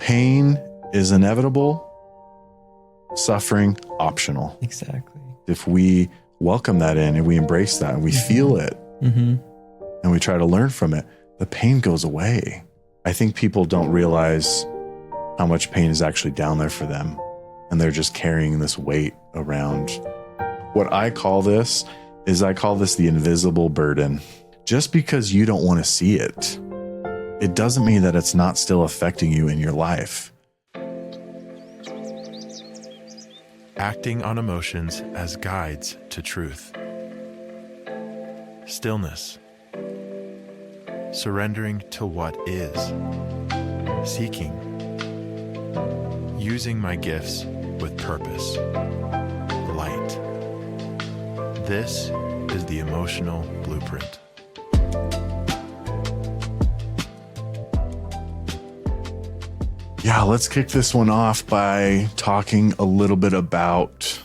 Pain is inevitable, suffering optional. Exactly. If we welcome that in and we embrace that and we feel it and we try to learn from it, the pain goes away. I think people don't realize how much pain is actually down there for them, and they're just carrying this weight around. What I call this the invisible burden. Just because you don't want to see it, it doesn't mean that it's not still affecting you in your life. Acting on emotions as guides to truth. Stillness. Surrendering to what is. Seeking. Using my gifts with purpose. Light. This is the emotional blueprint. Yeah, let's kick this one off by talking a little bit about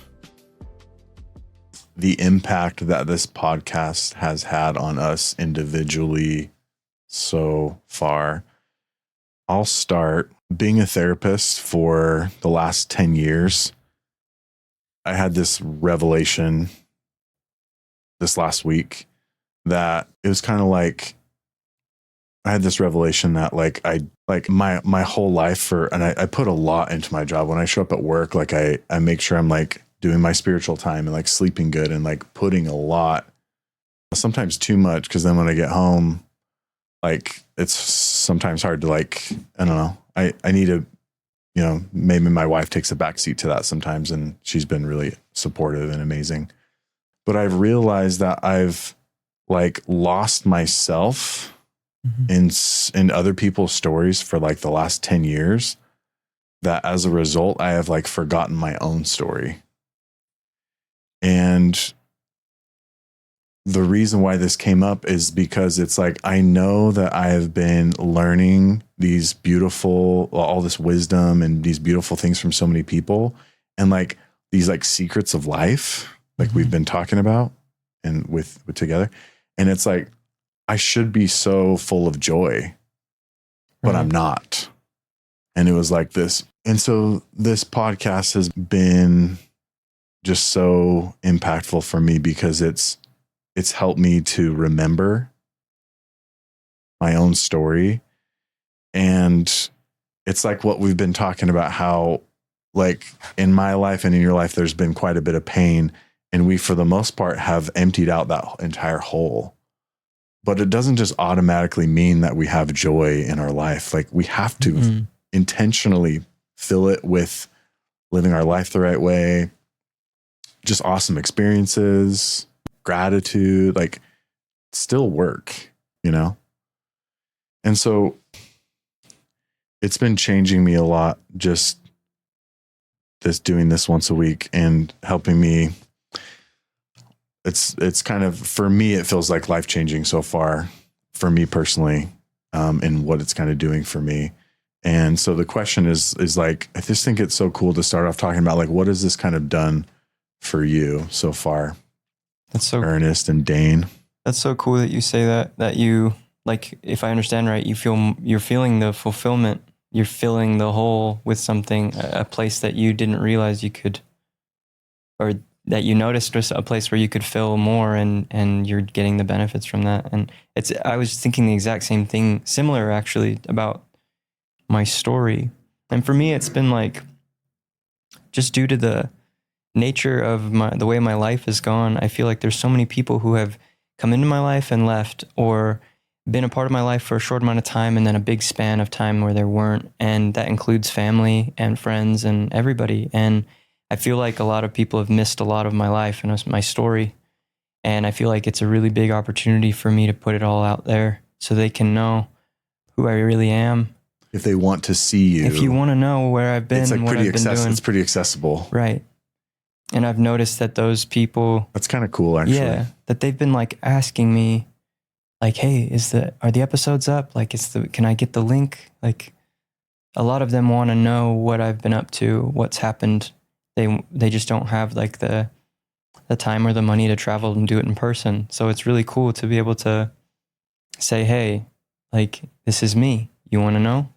the impact that this podcast has had on us individually so far. I'll start. Being a therapist for the last 10 years, I had this revelation this last week that it was kind of like, I had this revelation that my whole life I put a lot into my job. When I show up at work, like I make sure I'm like doing my spiritual time and like sleeping good and like putting a lot, sometimes too much. Cause then when I get home, like it's sometimes hard to like, I don't know. I need to, maybe my wife takes a backseat to that sometimes, and she's been really supportive and amazing. But I've realized that I've like lost myself in other people's stories for like the last 10 years, that as a result, I have like forgotten my own story. And the reason why this came up is because it's like, I know that I have been learning all this wisdom and these beautiful things from so many people, and like these like secrets of life, like we've been talking about and with together. And it's like, I should be so full of joy, but I'm not. And it was like this. And so this podcast has been just so impactful for me because it's helped me to remember my own story. And it's like what we've been talking about, how like in my life and in your life, there's been quite a bit of pain, and we, for the most part, have emptied out that entire hole. But it doesn't just automatically mean that we have joy in our life. Like we have to intentionally fill it with living our life the right way, just awesome experiences, gratitude, like still work, And so it's been changing me a lot, just doing this once a week and helping me. It's kind of, for me, it feels like life-changing so far for me personally, and what it's kind of doing for me. And so the question is like, I just think it's so cool to start off talking about like, what has this kind of done for you so far? That's so Ernest and Dane. That's so cool that you say that you, like, if I understand right, you're feeling the fulfillment, you're filling the hole with something, a place that you didn't realize you could, or that you noticed was a place where you could fill more, and you're getting the benefits from that. And I was thinking the exact same thing, similar actually, about my story. And for me, it's been like, just due to the nature of the way my life has gone, I feel like there's so many people who have come into my life and left, or been a part of my life for a short amount of time and then a big span of time where there weren't. And that includes family and friends and everybody. And I feel like a lot of people have missed a lot of my life and my story. And I feel like it's a really big opportunity for me to put it all out there so they can know who I really am. If they want to see you. If you want to know where I've been, it's like what I've been doing. It's pretty accessible. Right. And I've noticed that those people. That's kind of cool, actually. Yeah. That they've been like asking me, like, hey, are the episodes up? Like, can I get the link? Like, a lot of them want to know what I've been up to, what's happened. They just don't have like the time or the money to travel and do it in person. So it's really cool to be able to say, hey, like, this is me. You want to know?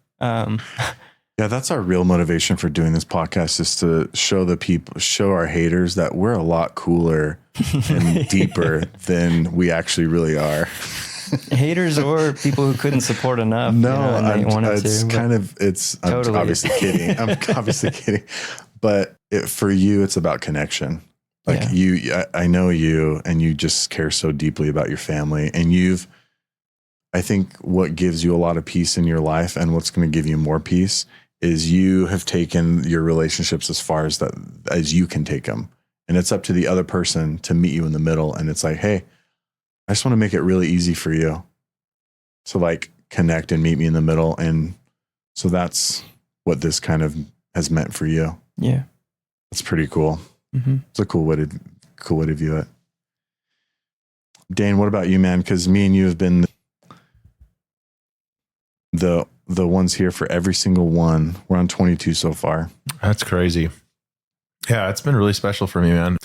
Yeah, that's our real motivation for doing this podcast, is to show our haters that we're a lot cooler and deeper than we actually really are. Haters or people who couldn't support enough. No, and they wanted I'm Totally. obviously kidding. I'm obviously kidding. But for you, it's about connection. Like I know you, and you just care so deeply about your family, and I think what gives you a lot of peace in your life, and what's going to give you more peace, is you have taken your relationships as far as you can take them. And it's up to the other person to meet you in the middle. And it's like, hey, I just want to make it really easy for you. So like connect and meet me in the middle. And so that's what this kind of has meant for you. Yeah. That's pretty cool. Mm-hmm. It's a cool way to view it. Dane, what about you, man? Because me and you have been the ones here for every single one. We're on 22 so far. That's crazy. Yeah, it's been really special for me, man.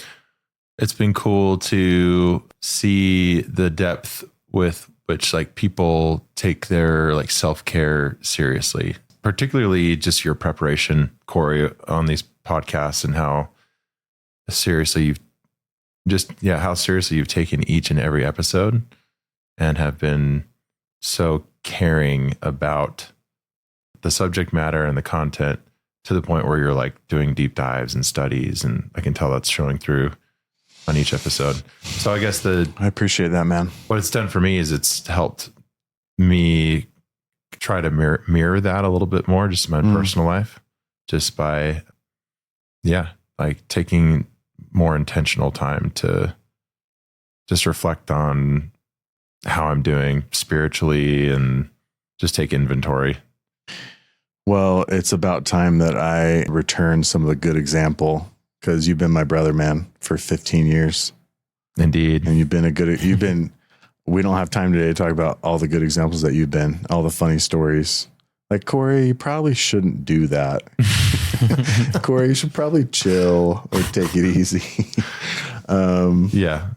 It's been cool to see the depth with which like people take their like self-care seriously, particularly just your preparation, Corey, on these podcasts, and how seriously how seriously you've taken each and every episode and have been so caring about the subject matter and the content, to the point where you're like doing deep dives and studies. And I can tell that's showing through on each episode. So I guess I appreciate that, man. What it's done for me is it's helped me try to mirror that a little bit more just in my personal life, just by, like taking more intentional time to just reflect on how I'm doing spiritually and just take inventory. Well, it's about time that I return some of the good example, because you've been my brother, man, for 15 years. Indeed. And we don't have time today to talk about all the good examples that you've been, all the funny stories. Like, Corey, you probably shouldn't do that. Corey, you should probably chill or take it easy.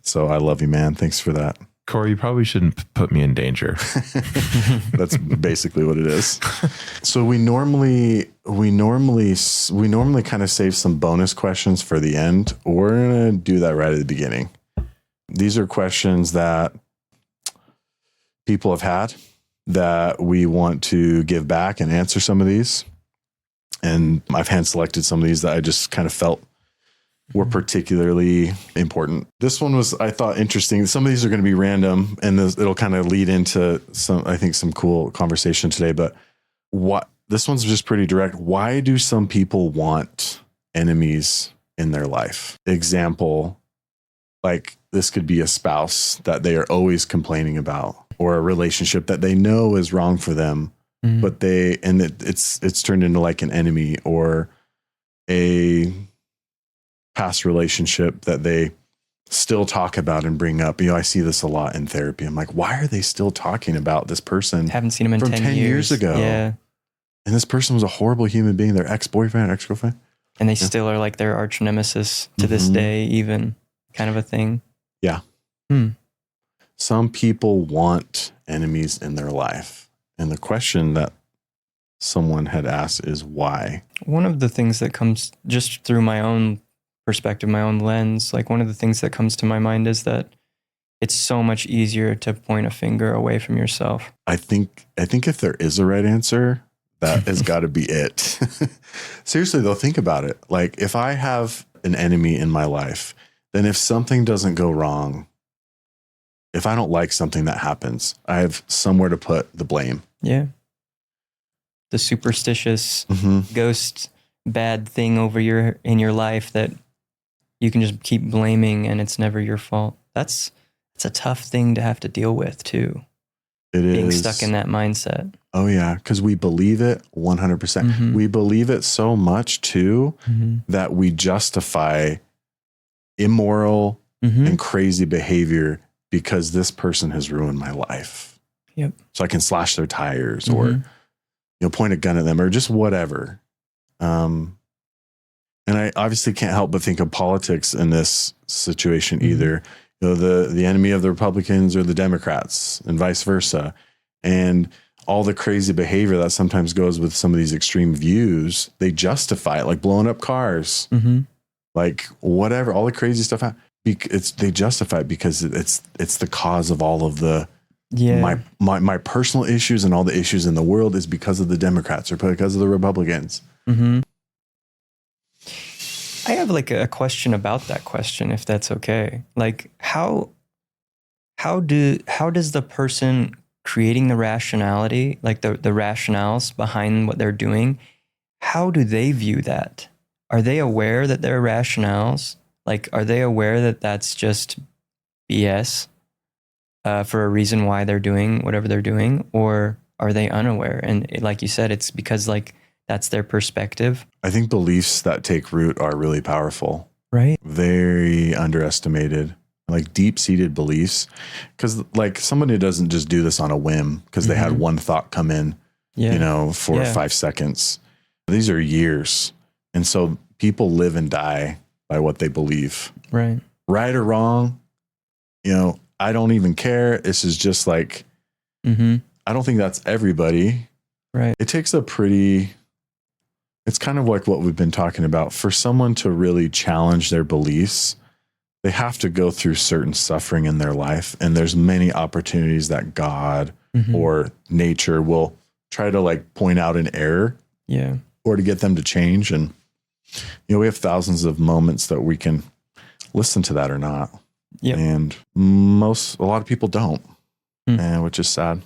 So I love you, man. Thanks for that. Corey, you probably shouldn't put me in danger. That's basically what it is. So we normally kind of save some bonus questions for the end. We're going to do that right at the beginning. These are questions that people have had that we want to give back and answer some of these. And I've hand selected some of these that I just kind of felt were particularly important. This one was, I thought, interesting. Some of these are going to be random, and it'll kind of lead into some cool conversation today. But this one's just pretty direct. Why do some people want enemies in their life? Example, like this could be a spouse that they are always complaining about, or a relationship that they know is wrong for them, but it's turned into like an enemy, or a past relationship that they still talk about and bring up. I see this a lot in therapy. I'm like, why are they still talking about this person? Haven't seen him in from 10 years ago. Yeah. And this person was a horrible human being, their ex-boyfriend, ex-girlfriend. And they still are like their arch nemesis to this day, even, kind of a thing. Yeah. Some people want enemies in their life. And the question that someone had asked is why? One of the things that comes just through my own perspective, my own lens, like one of the things that comes to my mind is that it's so much easier to point a finger away from yourself. I think if there is a right answer, that has got to be it. Seriously, though, think about it. Like, if I have an enemy in my life, then if something doesn't go wrong, if I don't like something that happens, I have somewhere to put the blame. Yeah. The superstitious ghost bad thing in your life that you can just keep blaming, and it's never your fault. It's a tough thing to have to deal with too. Being stuck in that mindset. Oh yeah. Cause we believe it 100%. We believe it so much too, that we justify immoral and crazy behavior because this person has ruined my life. Yep. So I can slash their tires or, point a gun at them or just whatever. And I obviously can't help but think of politics in this situation either. The enemy of the Republicans or the Democrats and vice versa. And all the crazy behavior that sometimes goes with some of these extreme views, they justify it, like blowing up cars, like whatever, all the crazy stuff. They justify it because it's the cause of all of the my personal issues, and all the issues in the world is because of the Democrats or because of the Republicans. I have like a question about that question, if that's okay. Like how does the person creating the rationality, like the rationales behind what they're doing, how do they view that? Are they aware that they're rationales? Like, are they aware that that's just BS for a reason why they're doing whatever they're doing? Or are they unaware? And like you said, it's because like that's their perspective. I think beliefs that take root are really powerful. Right. Very underestimated, like deep-seated beliefs. Because like somebody doesn't just do this on a whim because they had one thought come in, for 5 seconds. These are years. And so people live and die by what they believe. Right. Right or wrong, I don't even care. This is just like, I don't think that's everybody. Right. It takes it's kind of like what we've been talking about. For someone to really challenge their beliefs, they have to go through certain suffering in their life. And there's many opportunities that God or nature will try to like point out an error or to get them to change. And, we have thousands of moments that we can listen to that or not. Yep. And a lot of people don't, which is sad.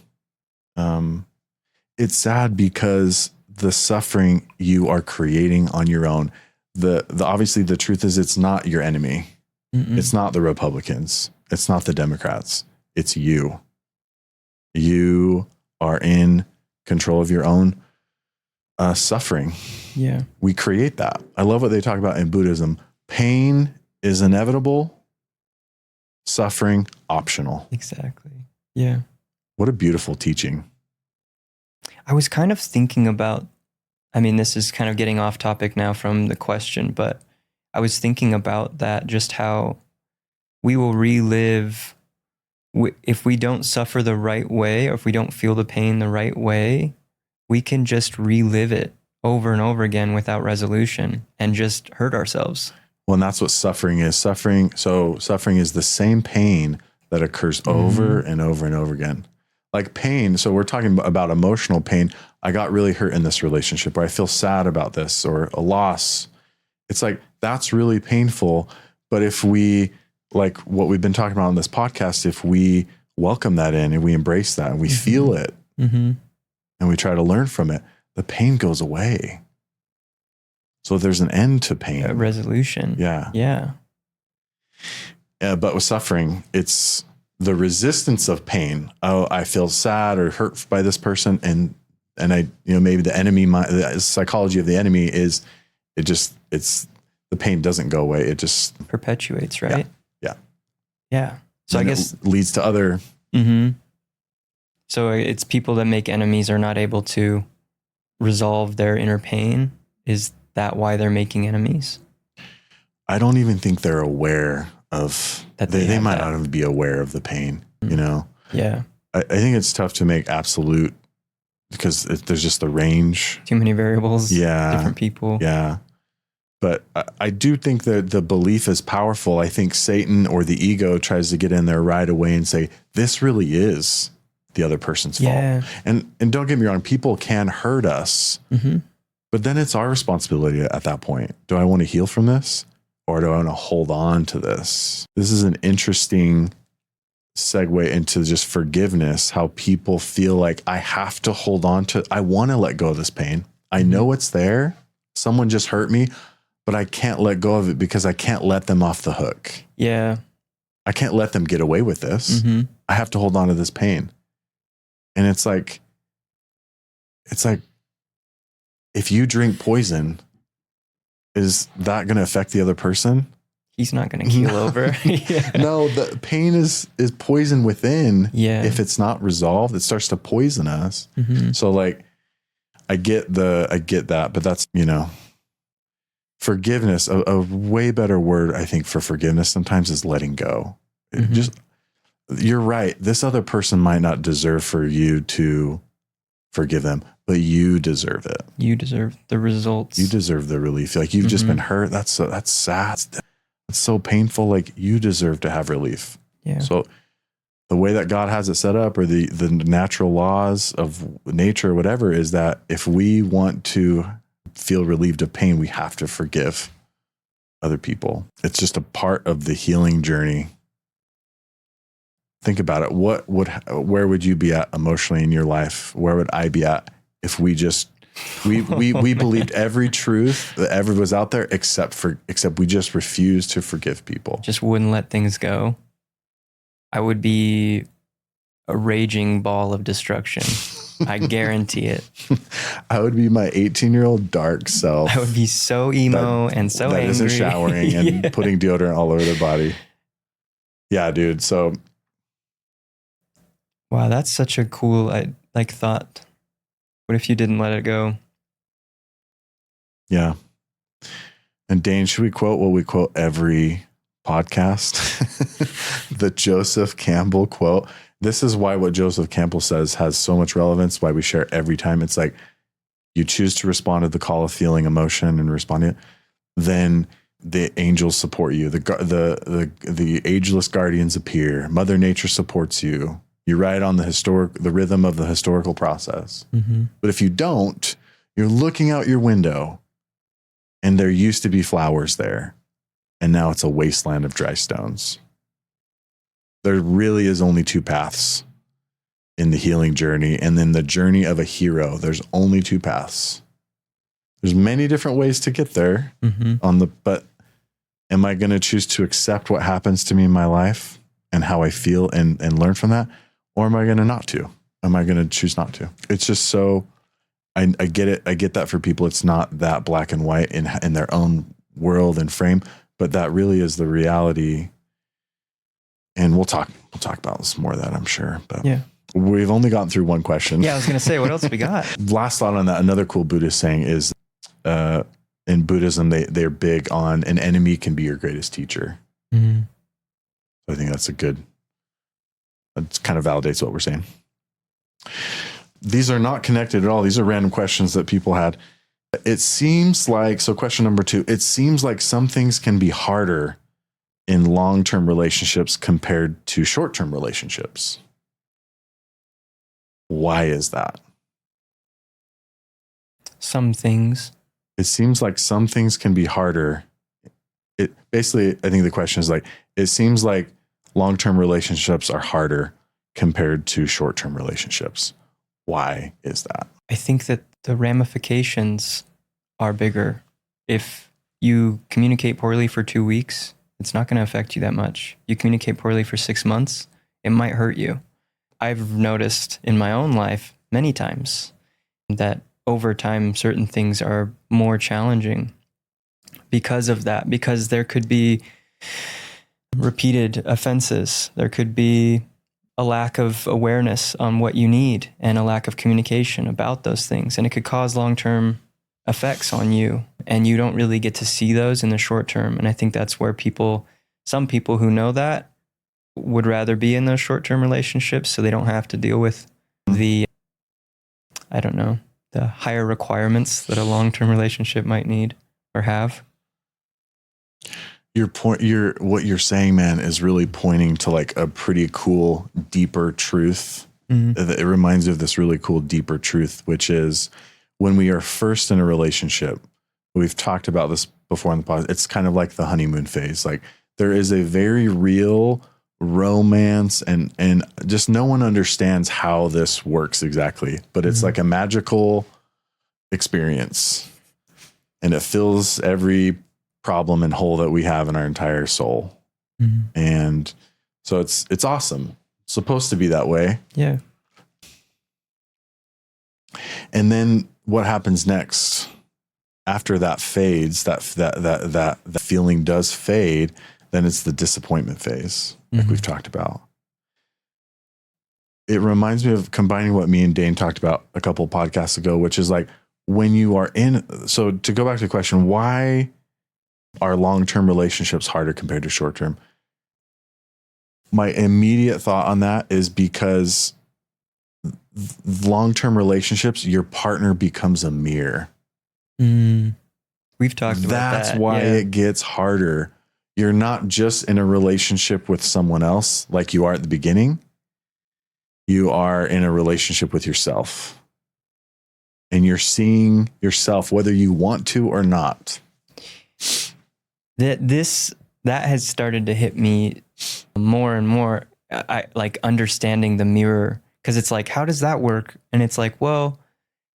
It's sad because the suffering you are creating on your own. The obviously the truth is it's not your enemy. It's not the Republicans. It's not the Democrats. It's you. You are in control of your own suffering. Yeah. We create that. I love what they talk about in Buddhism. Pain is inevitable. Suffering optional. Exactly. Yeah. What a beautiful teaching. I was kind of thinking about, this is kind of getting off topic now from the question, but I was thinking about that, just how we will relive if we don't suffer the right way, or if we don't feel the pain the right way, we can just relive it over and over again without resolution and just hurt ourselves. Well, and that's what suffering is. Suffering is the same pain that occurs over and over and over again. Like pain. So we're talking about emotional pain. I got really hurt in this relationship, or I feel sad about this, or a loss. It's like, that's really painful. But if we, like what we've been talking about on this podcast, if we welcome that in and we embrace that and we feel it and we try to learn from it, the pain goes away. So there's an end to pain. A resolution. Yeah. Yeah. But with suffering, it's the resistance of pain. Oh, I feel sad or hurt by this person. And I, maybe the enemy, the psychology of the enemy is it's the pain doesn't go away. It just perpetuates, right? Yeah. So and I guess it leads to other. So it's people that make enemies are not able to resolve their inner pain. Is that why they're making enemies? I don't even think they're aware of that. They might not even be aware of the pain, Yeah. I think it's tough to make absolute because there's just the range. Too many variables. Yeah. Different people. Yeah. But I do think that the belief is powerful. I think Satan or the ego tries to get in there right away and say, this really is the other person's fault. And don't get me wrong, people can hurt us, but then it's our responsibility at that point. Do I want to heal from this, or do I want to hold on to this? This is an interesting segue into just forgiveness, how people feel like I have to hold on to, I want to let go of this pain. I know it's there. Someone just hurt me, but I can't let go of it because I can't let them off the hook. Yeah. I can't let them get away with this. I have to hold on to this pain. And it's like, if you drink poison, is that going to affect the other person? He's not going to keel over. No, the pain is poison within. Yeah. If it's not resolved, it starts to poison us. So like, I get that, but that's, forgiveness. A way better word, I think, for forgiveness sometimes is letting go. You're right. This other person might not deserve for you to forgive them, but you deserve it. You deserve the results. You deserve the relief. Like you've just been hurt. That's sad. It's so painful. Like you deserve to have relief. Yeah. So the way that God has it set up, or the natural laws of nature or whatever, is that if we want to feel relieved of pain, we have to forgive other people. It's just a part of the healing journey. Think about it. Where would you be at emotionally in your life? Where would I be at if we believed every truth that ever was out there, except we just refused to forgive people? Just wouldn't let things go. I would be a raging ball of destruction. I guarantee it. I would be my 18-year-old dark self. I would be so emo and so angry. That isn't showering and putting deodorant all over their body. Yeah, dude. So, wow, that's such a cool thought. What if you didn't let it go? Yeah. And Dane, should we quote what we quote every podcast? The Joseph Campbell quote. This is why what Joseph Campbell says has so much relevance, why we share it every time. It's like, you choose to respond to the call of feeling emotion and responding, then the angels support you. The ageless guardians appear. Mother Nature supports you. You ride on the rhythm of the historical process. Mm-hmm. But if you don't, you're looking out your window and there used to be flowers there. And now it's a wasteland of dry stones. There really is only two paths in the healing journey. And then the journey of a hero, there's only two paths. There's many different ways to get there but am I going to choose to accept what happens to me in my life and how I feel and learn from that? Or am I going to not to? Am I going to choose not to? It's just so, I get it. I get that for people, it's not that black and white in their own world and frame, but that really is the reality. And we'll talk about this more of that, I'm sure. But yeah, we've only gotten through one question. Yeah, I was going to say, what else we got? Last thought on that. Another cool Buddhist saying is, in Buddhism, they're big on an enemy can be your greatest teacher. Mm-hmm. So I think it kind of validates what we're saying. These are not connected at all. These are random questions that people had. It seems like, so question number 2, it seems like some things can be harder in long-term relationships compared to short-term relationships. Why is that? Some things. It seems like some things can be harder. Basically, I think the question is like, it seems like long-term relationships are harder compared to short-term relationships. Why is that? I think that the ramifications are bigger. If you communicate poorly for 2 weeks, it's not going to affect you that much. You communicate poorly for 6 months, it might hurt you. I've noticed in my own life many times that over time, certain things are more challenging because of that, because there could be repeated offenses. There could be a lack of awareness on what you need and a lack of communication about those things. And it could cause long-term effects on you. And you don't really get to see those in the short term. And I think that's where some people who know that would rather be in those short-term relationships so they don't have to deal with the higher requirements that a long-term relationship might need or have. What you're saying, man, is really pointing to like a pretty cool, deeper truth. Mm-hmm. It reminds me of this really cool, deeper truth, which is when we are first in a relationship, we've talked about this before in the podcast. It's kind of like the honeymoon phase. Like there is a very real romance and just no one understands how this works exactly, but it's like a magical experience and it fills every problem and hole that we have in our entire soul. Mm-hmm. And so it's awesome. It's supposed to be that way. Yeah. And then what happens next after that fades, that feeling does fade, then it's the disappointment phase, like we've talked about. It reminds me of combining what me and Dane talked about a couple podcasts ago, which is like when you are so to go back to the question, why are long-term relationships harder compared to short-term? My immediate thought on that is because long-term relationships, your partner becomes a mirror. We've talked about that. That's why it gets harder. You're not just in a relationship with someone else like you are at the beginning. You are in a relationship with yourself. And you're seeing yourself whether you want to or not. That has started to hit me more and more. I like understanding the mirror, because it's like, how does that work? And it's like, well,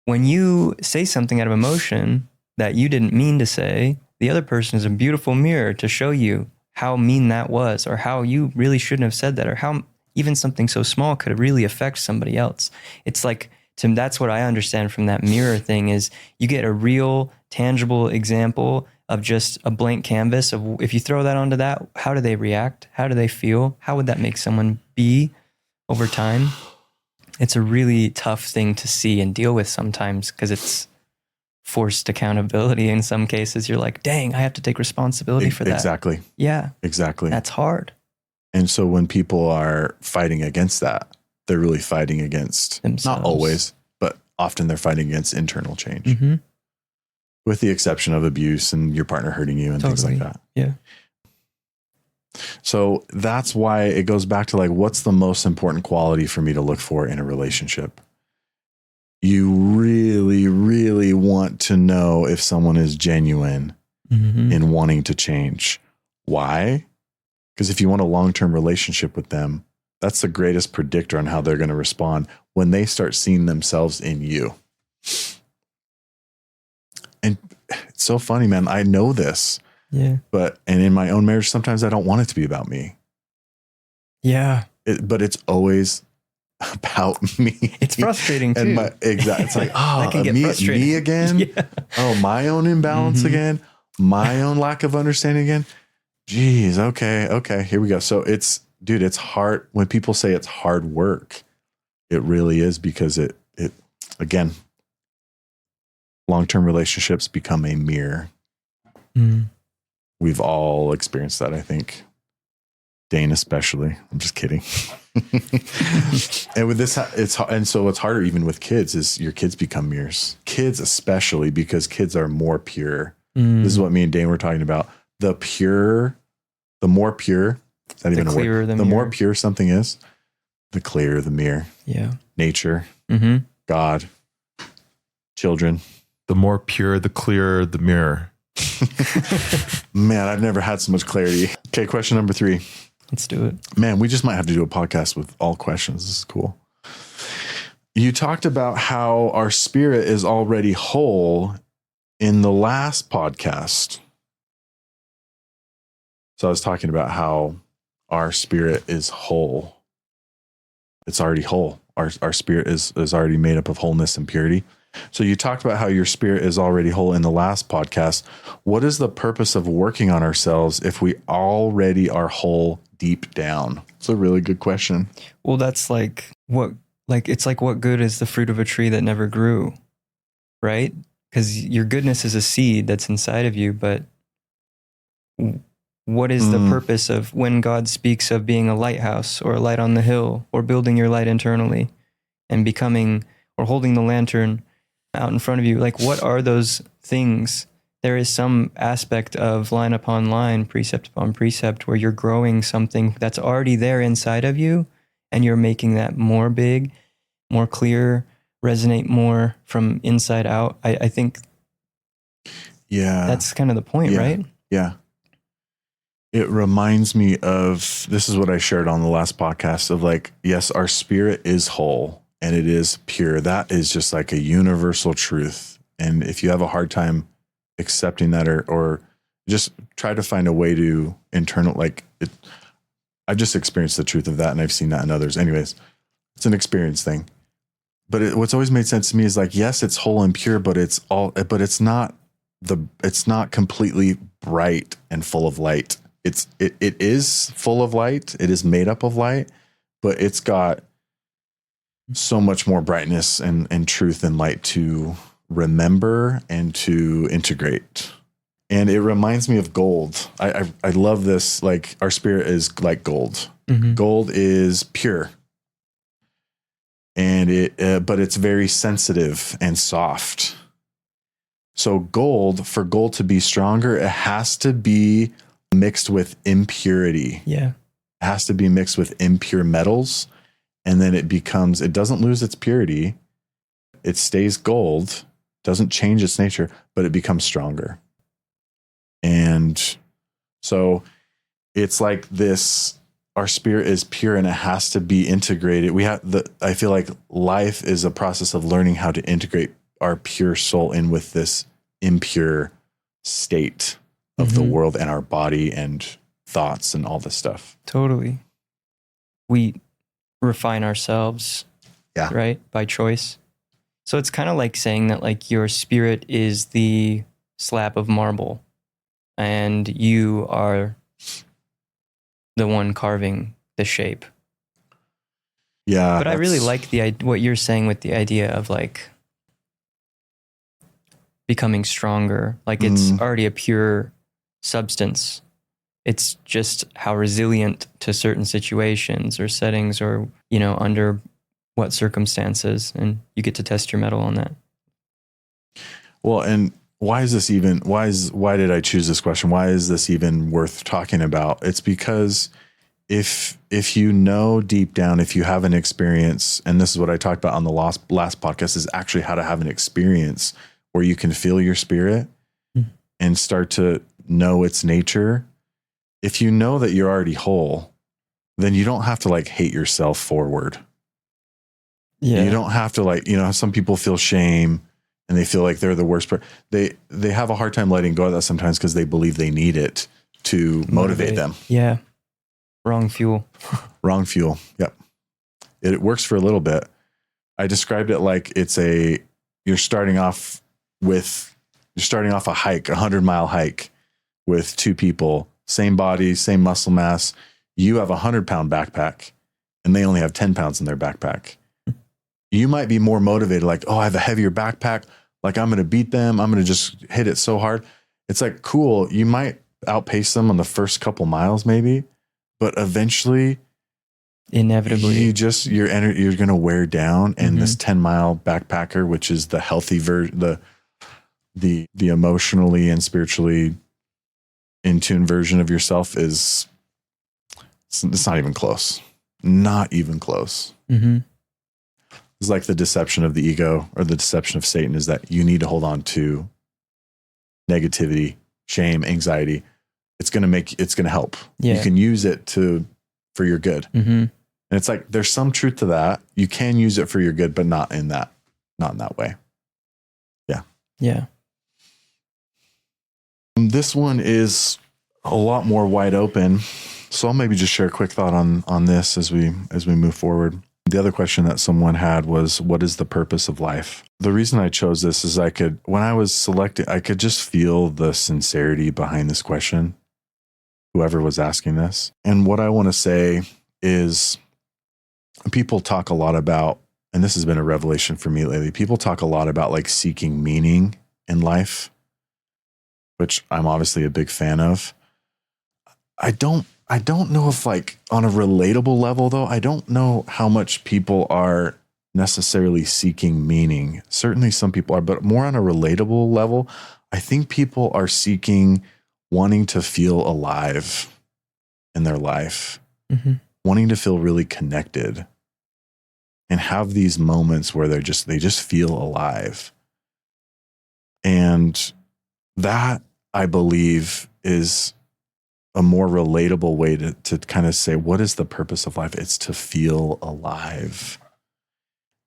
when you say something out of emotion that you didn't mean to say, the other person is a beautiful mirror to show you how mean that was, or how you really shouldn't have said that, or how even something so small could really affect somebody else. It's like, that's what I understand from that mirror thing, is you get a real tangible example of just a blank canvas of, if you throw that onto that, how do they react? How do they feel? How would that make someone be over time? It's a really tough thing to see and deal with sometimes, because it's forced accountability in some cases. You're like, dang, I have to take responsibility for that. Exactly. Yeah. Exactly. That's hard. And so when people are fighting against that, they're really fighting against themselves. Not always, but often they're fighting against internal change. Mm-hmm. With the exception of abuse and your partner hurting you and things like that. Yeah. So that's why it goes back to like, what's the most important quality for me to look for in a relationship? You really, really want to know if someone is genuine in wanting to change. Why? Because if you want a long-term relationship with them, that's the greatest predictor on how they're going to respond when they start seeing themselves in you. And it's so funny, man. I know this. Yeah. And in my own marriage, sometimes I don't want it to be about me. Yeah. But it's always about me. It's frustrating too. Exactly. It's like, that can get frustrating. Me again. Yeah. Oh, my own imbalance again. My own lack of understanding again. Jeez. Okay. Here we go. So it's hard when people say it's hard work. It really is, because it again, long-term relationships become a mirror. We've all experienced that, I think. Dane especially. I'm just kidding. And with this, so what's harder even with kids is your kids become mirrors. Kids especially, because kids are more pure. This is what me and Dane were talking about. The more pure, is that even a word? The more pure something is, the clearer the mirror. Yeah. Nature, God, children. The more pure, the clearer the mirror. Man, I've never had so much clarity. Okay, question number 3. Let's do it. Man, we just might have to do a podcast with all questions. This is cool. You talked about how our spirit is already whole in the last podcast. So I was talking about how our spirit is whole. It's already whole. Our spirit is already made up of wholeness and purity. So you talked about how your spirit is already whole in the last podcast. What is the purpose of working on ourselves if we already are whole deep down? It's a really good question. Well, that's like what good is the fruit of a tree that never grew, right? Because your goodness is a seed that's inside of you, but what is the purpose of when God speaks of being a lighthouse or a light on the hill or building your light internally and becoming or holding the lantern out in front of you? Like, what are those things? There is some aspect of line upon line, precept upon precept, where you're growing something that's already there inside of you, and you're making that more big, more clear, resonate more from inside out. I think that's kind of the point, right? Yeah. It reminds me of, this is what I shared on the last podcast of like, yes, our spirit is whole and it is pure. That is just like a universal truth. And if you have a hard time accepting that or just try to find a way to I've just experienced the truth of that, and I've seen that in others. Anyways, it's an experience thing. But what's always made sense to me is like, yes, it's whole and pure, but it's not completely bright and full of light. It is full of light. It is made up of light, but it's got so much more brightness and truth and light to remember and to integrate. And it reminds me of gold. I love this. Like, our spirit is like gold. Mm-hmm. Gold is pure. and but it's very sensitive and soft. So for gold to be stronger, it has to be mixed with impurity. Yeah. It has to be mixed with impure metals. And then it doesn't lose its purity. It stays gold, doesn't change its nature, but it becomes stronger. And so it's like this, our spirit is pure and it has to be integrated. I feel like life is a process of learning how to integrate our pure soul in with this impure state of the world and our body and thoughts and all this stuff. Totally. We refine ourselves, right, by choice. So it's kind of like saying that like your spirit is the slab of marble and you are the one carving the shape. Yeah. But I really like what you're saying with the idea of like becoming stronger. Like it's already a pure substance. It's just how resilient to certain situations or settings or, under what circumstances. And you get to test your mettle on that. Well, and why did I choose this question? Why is this even worth talking about? It's because if you know deep down, if you have an experience, and this is what I talked about on the last podcast, is actually how to have an experience where you can feel your spirit and start to know its nature. If you know that you're already whole, then you don't have to like hate yourself forward. Yeah. You don't have to some people feel shame and they feel like they're the worst. They have a hard time letting go of that sometimes because they believe they need it to motivate them. Yeah. Wrong fuel. Wrong fuel. Yep. It works for a little bit. I described it like you're starting off a hike, 100-mile hike with two people, same body, same muscle mass. You have 100-pound backpack and they only have 10 pounds in their backpack. You might be more motivated, like, oh, I have a heavier backpack. Like I'm going to beat them. I'm going to just hit it so hard. It's like, cool. You might outpace them on the first couple miles maybe, but eventually inevitably you're going to wear down. And this 10-mile backpacker, which is the healthy version, the emotionally and spiritually in tune version of yourself it's not even close. Not even close. It's like the deception of the ego or the deception of Satan is that you need to hold on to negativity, shame, anxiety. It's going to help. Yeah. You can use it for your good. And it's like, there's some truth to that. You can use it for your good, but not in that way. Yeah. Yeah. This one is a lot more wide open. So I'll maybe just share a quick thought on this as we move forward. The other question that someone had was, what is the purpose of life? The reason I chose this is when I was selecting, I could just feel the sincerity behind this question, whoever was asking this. And what I want to say is people talk a lot about, and this has been a revelation for me lately, people talk a lot about like seeking meaning in life, which I'm obviously a big fan of. I don't know if like on a relatable level though, I don't know how much people are necessarily seeking meaning. Certainly some people are, but more on a relatable level, I think people are wanting to feel alive in their life, wanting to feel really connected and have these moments where they just feel alive. And that, I believe, is a more relatable way to kind of say, what is the purpose of life? It's to feel alive.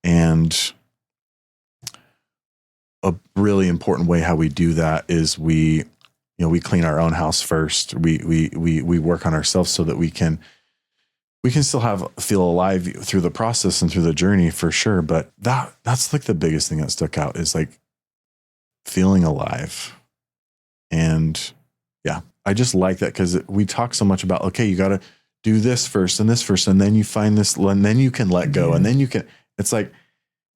And a really important way how we do that is we clean our own house first. We work on ourselves so that we can still feel alive through the process and through the journey for sure. But that's like the biggest thing that stuck out is like feeling alive. And yeah, I just like that because we talk so much about, okay, you got to do this first and this first, and then you find this, and then you can let go. And then it's like,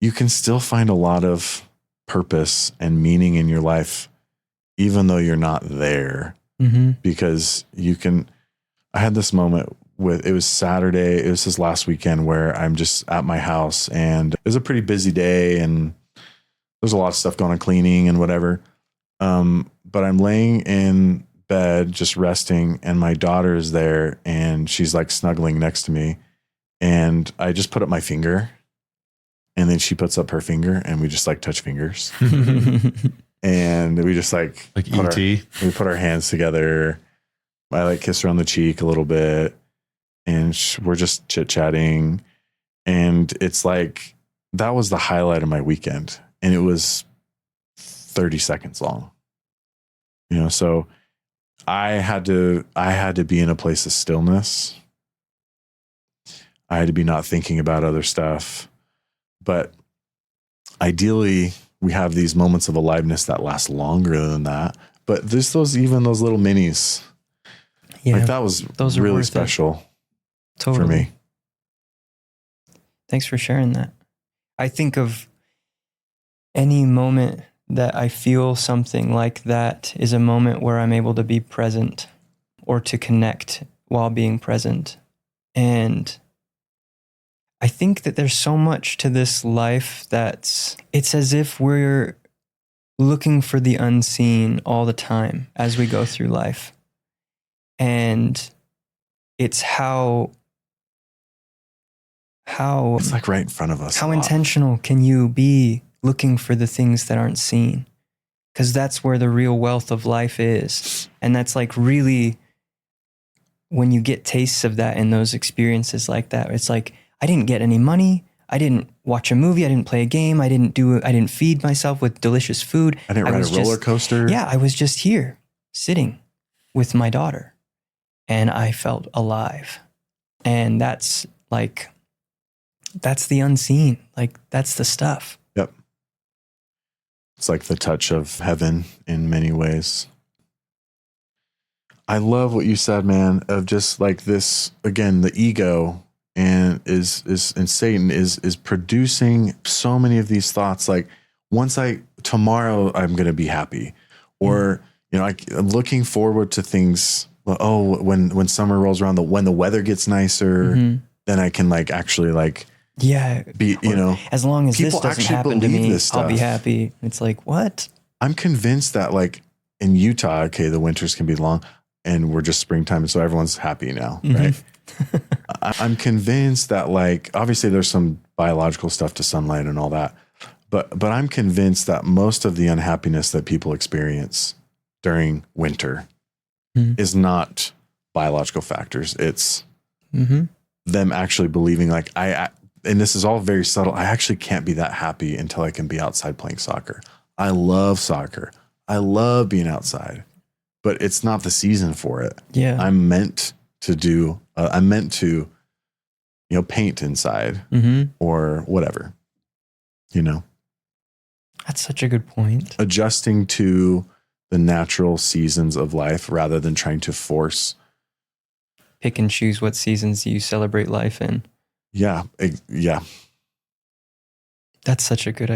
you can still find a lot of purpose and meaning in your life, even though you're not there, because I had this moment it was Saturday. It was his last weekend where I'm just at my house, and it was a pretty busy day, and there's a lot of stuff going on, cleaning and whatever. But I'm laying in bed, just resting, and my daughter is there, and she's like snuggling next to me. And I just put up my finger, and then she puts up her finger, and we just like touch fingers. And we just like E.T. We put our hands together. I like kiss her on the cheek a little bit, and we're just chit chatting. And it's like, that was the highlight of my weekend. And it was 30 seconds long, so I had to be in a place of stillness. I had to be not thinking about other stuff, but ideally we have these moments of aliveness that last longer than that. But there's those little minis. Yeah, like that was those are really worth special totally. for me. Thanks for sharing that. I think of any moment that I feel something like that is a moment where I'm able to be present or to connect while being present. And I think that there's so much to this life it's as if we're looking for the unseen all the time as we go through life. And it's how It's like right in front of us. how intentional can you be looking for the things that aren't seen? Because that's where the real wealth of life is. And that's like really, when you get tastes of that in those experiences like that, it's like, I didn't get any money. I didn't watch a movie. I didn't play a game. I didn't feed myself with delicious food. I didn't ride a roller coaster. Yeah, I was just here sitting with my daughter, and I felt alive. And that's the unseen. Like, that's the stuff. Yep. It's like the touch of heaven in many ways. I love what you said, man, of just like this, again, the ego and and Satan is producing so many of these thoughts. Like, tomorrow I'm going to be happy, or, I'm looking forward to things. Oh, when summer rolls around, when the weather gets nicer, then I can actually be, as long as this people doesn't actually happen to believe me, this I'll be stuff. happy. It's like, what? I'm convinced that in Utah, okay, the winters can be long and we're just springtime. And so everyone's happy now. Right. I'm convinced that obviously there's some biological stuff to sunlight and all that, but I'm convinced that most of the unhappiness that people experience during winter is not biological factors. It's them actually believing and this is all very subtle. I actually can't be that happy until I can be outside playing soccer. I love soccer. I love being outside, but it's not the season for it. Yeah. I'm meant to paint inside or whatever, That's such a good point. adjusting to the natural seasons of life rather than trying to force. Pick and choose what seasons you celebrate life in. Yeah. Yeah. That's such a good,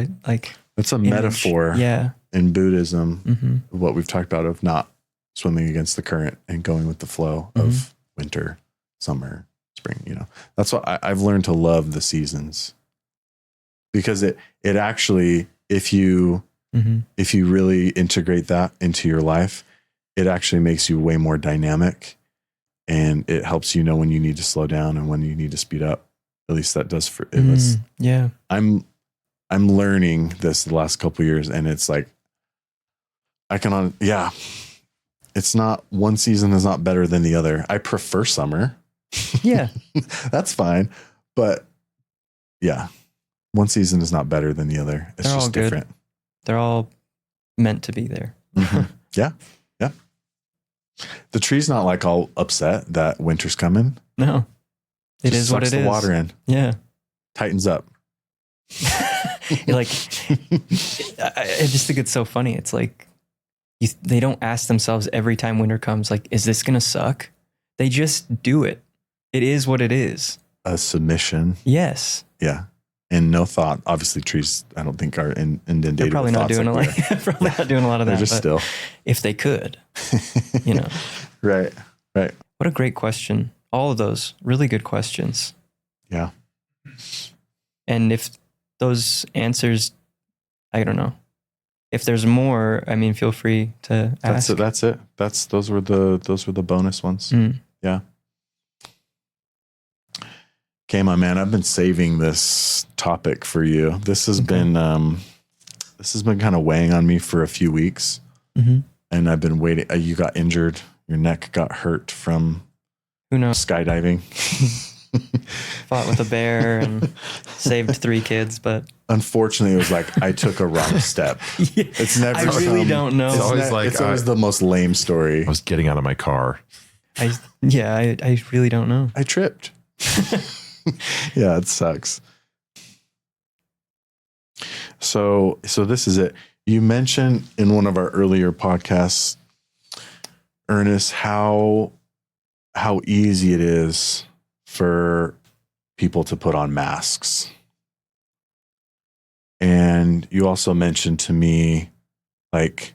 It's a image. metaphor in Buddhism, what we've talked about of not swimming against the current and going with the flow of winter, summer, spring. That's what I've learned to love the seasons, because it actually, if you really integrate that into your life, it actually makes you way more dynamic, and it helps when you need to slow down and when you need to speed up. At least that does for it. Yeah. I'm learning this the last couple of years, and it's it's not, one season is not better than the other. I prefer summer. Yeah. That's fine. But yeah, one season is not better than the other. It's They're all just good. different. They're all meant to be there. Yeah. Yeah. The tree's not all upset that winter's coming. No. It Just is what sucks it the is. water in. Yeah. Tightens up. I just think it's so funny. It's they don't ask themselves every time winter comes, is this going to suck? They just do it. It is what it is. A submission. Yes. Yeah. And no thought. Obviously, trees, I don't think, are inundated. They're probably with not thoughts doing not doing a lot of They're that. just still. If they could, Right. Right. What a great question. all of those really good questions. Yeah. And if those answers, I don't know. If there's more, I mean, feel free to ask. That's it. Those were the bonus ones. Mm. Yeah. Okay, my man, I've been saving this topic for you. This has been kind of weighing on me for a few weeks, and I've been waiting. You got injured. Your neck got hurt from Who knows? skydiving. Fought with a bear and saved 3 kids, but unfortunately, it was like I took a wrong step. Yeah, It's never. I really don't know. It's always the most lame story. I was getting out of my car. I really don't know. I tripped. Yeah, it sucks. So this is it. You mentioned in one of our earlier podcasts, Ernest, how easy it is for people to put on masks. And you also mentioned to me, like,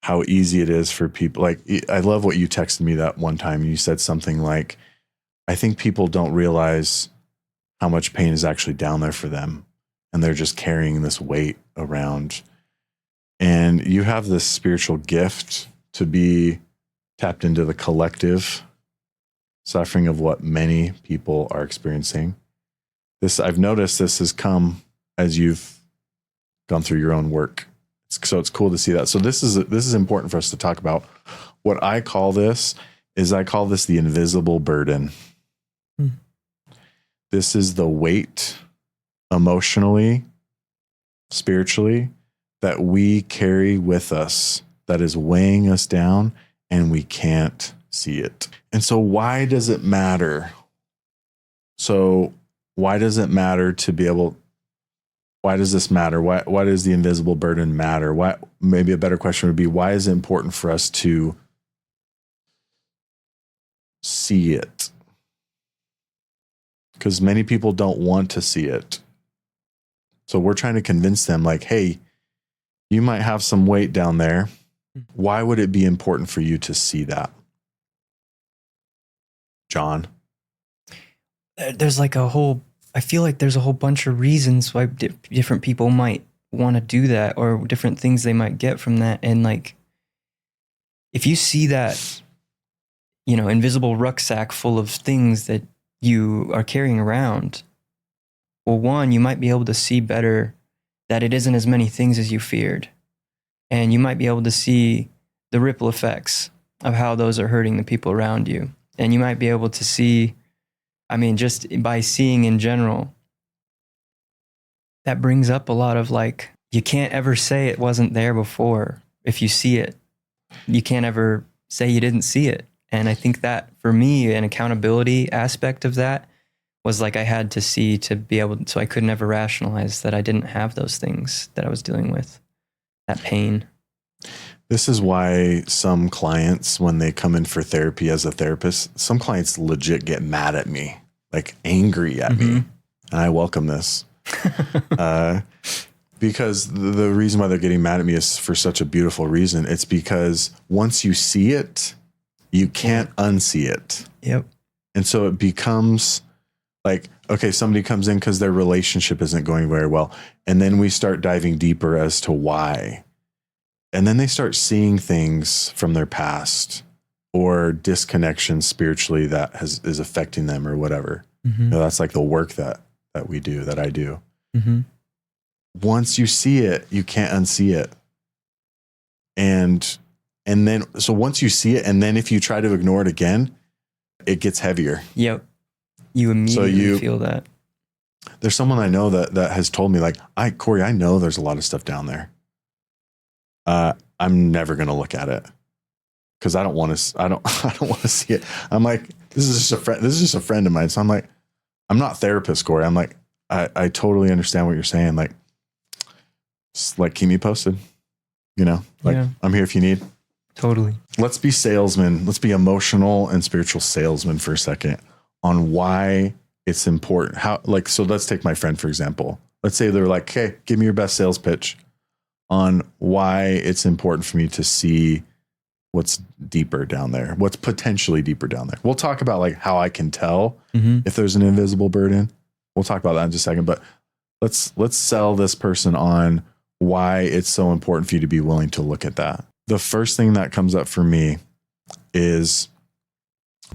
how easy it is for people. Like, I love what you texted me that one time. You said something like, I think people don't realize how much pain is actually down there for them. And they're just carrying this weight around. And you have this spiritual gift to be tapped into the collective suffering of what many people are experiencing. I've noticed this has come as you've gone through your own work. So it's cool to see that. So this is important for us to talk about. What I call this the invisible burden. This is the weight emotionally, spiritually, that we carry with us that is weighing us down and we can't see it. And so why does it matter? Why does it matter to be able? Why does this matter? Why does the invisible burden matter? Why? Maybe a better question would be, why is it important for us to see it? Because many people don't want to see it. So we're trying to convince them, like, hey, you might have some weight down there. Why would it be important for you to see that? John? There's like I feel like there's a whole bunch of reasons why different people might want to do that, or different things they might get from that. And like, if you see that, invisible rucksack full of things that you are carrying around, well, one, you might be able to see better that it isn't as many things as you feared. And you might be able to see the ripple effects of how those are hurting the people around you. And you might be able to see, just by seeing in general, that brings up a lot of like, you can't ever say it wasn't there before. If you see it, you can't ever say you didn't see it. And I think that for me, an accountability aspect of that was like, I had to see to be able to, so I could never rationalize that I didn't have those things that I was dealing with, that pain. This is why some clients, when they come in for therapy as a therapist, some clients legit get mad at me, like angry at me. And I welcome this. Because the reason why they're getting mad at me is for such a beautiful reason. It's because once you see it, you can't unsee it. Yep. And so it becomes like, okay, somebody comes in because their relationship isn't going very well. And then we start diving deeper as to why. And then they start seeing things from their past or disconnection spiritually that is affecting them or whatever. That's like the work that we do, that I do. Once you see it, you can't unsee it. And then, so once you see it, and then if you try to ignore it again, it gets heavier. Yep. You immediately feel that. There's someone I know that has told me, like, Corey, I know there's a lot of stuff down there. I'm never going to look at it because I don't want to see it. I'm like, this is just a friend of mine. So I'm like, I'm not therapist, Corey. I'm like, I totally understand what you're saying. Like, just like, keep me posted, I'm here if you need. Totally. Let's be salesmen. Let's be emotional and spiritual salesmen for a second on why it's important. So let's take my friend, for example. Let's say they're like, hey, give me your best sales pitch on why it's important for me to see what's deeper down there, what's potentially deeper down there. We'll talk about like how I can tell if there's an invisible burden. We'll talk about that in just a second, but let's sell this person on why it's so important for you to be willing to look at that. The first thing that comes up for me is,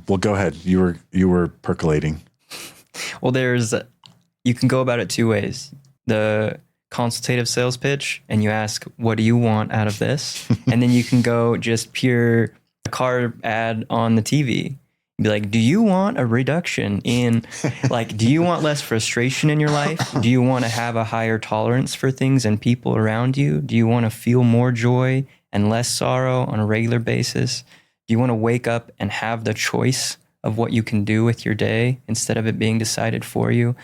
well, go ahead. You were percolating. Well, you can go about it two ways. The consultative sales pitch, and you ask, what do you want out of this? And then you can go just pure car ad on the TV. Be like, do you want a reduction in, like, do you want less frustration in your life? Do you want to have a higher tolerance for things and people around you? Do you want to feel more joy and less sorrow on a regular basis? Do you want to wake up and have the choice of what you can do with your day instead of it being decided for you?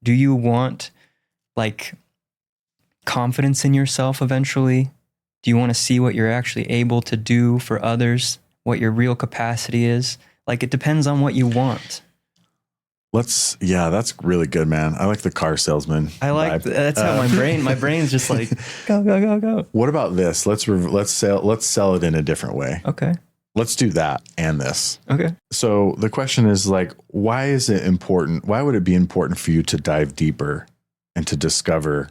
Do you want like confidence in yourself eventually? Do you want to see what you're actually able to do for others, what your real capacity is? Like, it depends on what you want. That's really good, man. I like the car salesman. That's how my brain's just like, go, go, go, go. What about this? Let's sell it in a different way. Okay. Let's do that and this. Okay. So the question is like, why is it important? Why would it be important for you to dive deeper and to discover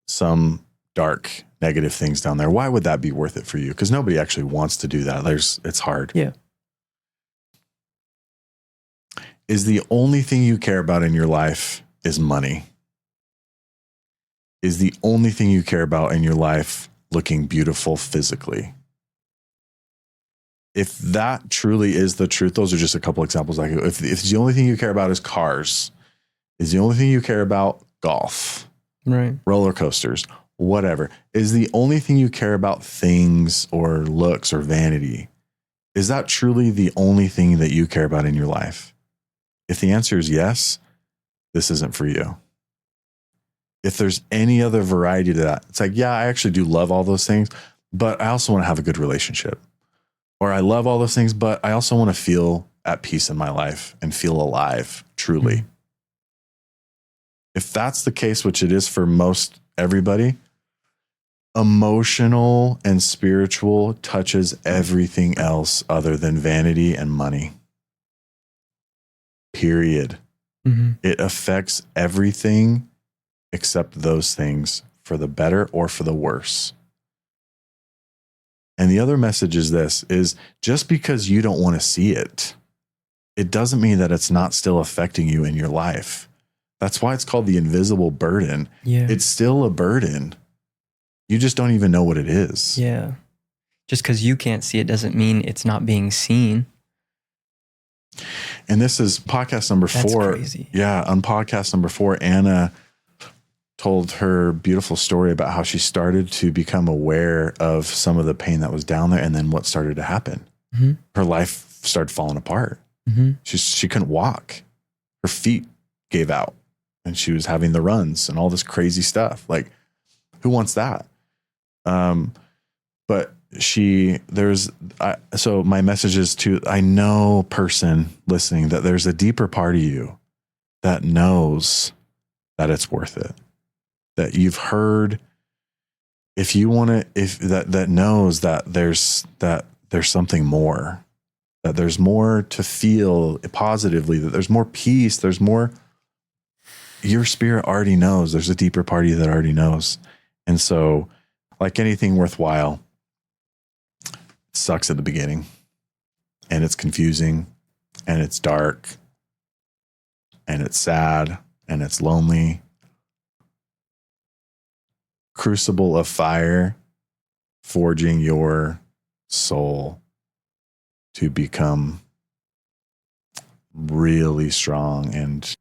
some dark, negative things down there? Why would that be worth it for you? Because nobody actually wants to do that. It's hard. Yeah. Is the only thing you care about in your life is money? Is the only thing you care about in your life looking beautiful physically? If that truly is the truth, those are just a couple examples. Like if the only thing you care about is cars, is the only thing you care about golf, right, roller coasters, whatever, is the only thing you care about things or looks or vanity, is that truly the only thing that you care about in your life? If the answer is yes, this isn't for you. If there's any other variety to that, it's like, yeah, I actually do love all those things, but I also want to have a good relationship. Or I love all those things, but I also want to feel at peace in my life and feel alive, truly. Mm-hmm. If that's the case, which it is for most everybody, emotional and spiritual touches everything else other than vanity and money. Period. Mm-hmm. It affects everything except those things, for the better or for the worse. And the other message is this, is just because you don't want to see it, it doesn't mean that it's not still affecting you in your life. That's why it's called the invisible burden. Yeah. It's still a burden. You just don't even know what it is. Yeah. Just because you can't see it doesn't mean it's not being seen. And this is podcast number 4. That's crazy. Yeah. On podcast number 4, Anna told her beautiful story about how she started to become aware of some of the pain that was down there and then what started to happen. Mm-hmm. Her life started falling apart. Mm-hmm. She couldn't walk. Her feet gave out and she was having the runs and all this crazy stuff. Like, who wants that? But so my message is to, I know, person listening, that there's a deeper part of you that knows that it's worth it. That you've heard, if you want to, if that knows that there's something more, that there's more to feel positively, that there's more peace, there's more, your spirit already knows, there's a deeper part of you that already knows. And so, like anything worthwhile, it sucks at the beginning and it's confusing and it's dark and it's sad and it's lonely. Crucible of fire, forging your soul to become really strong. And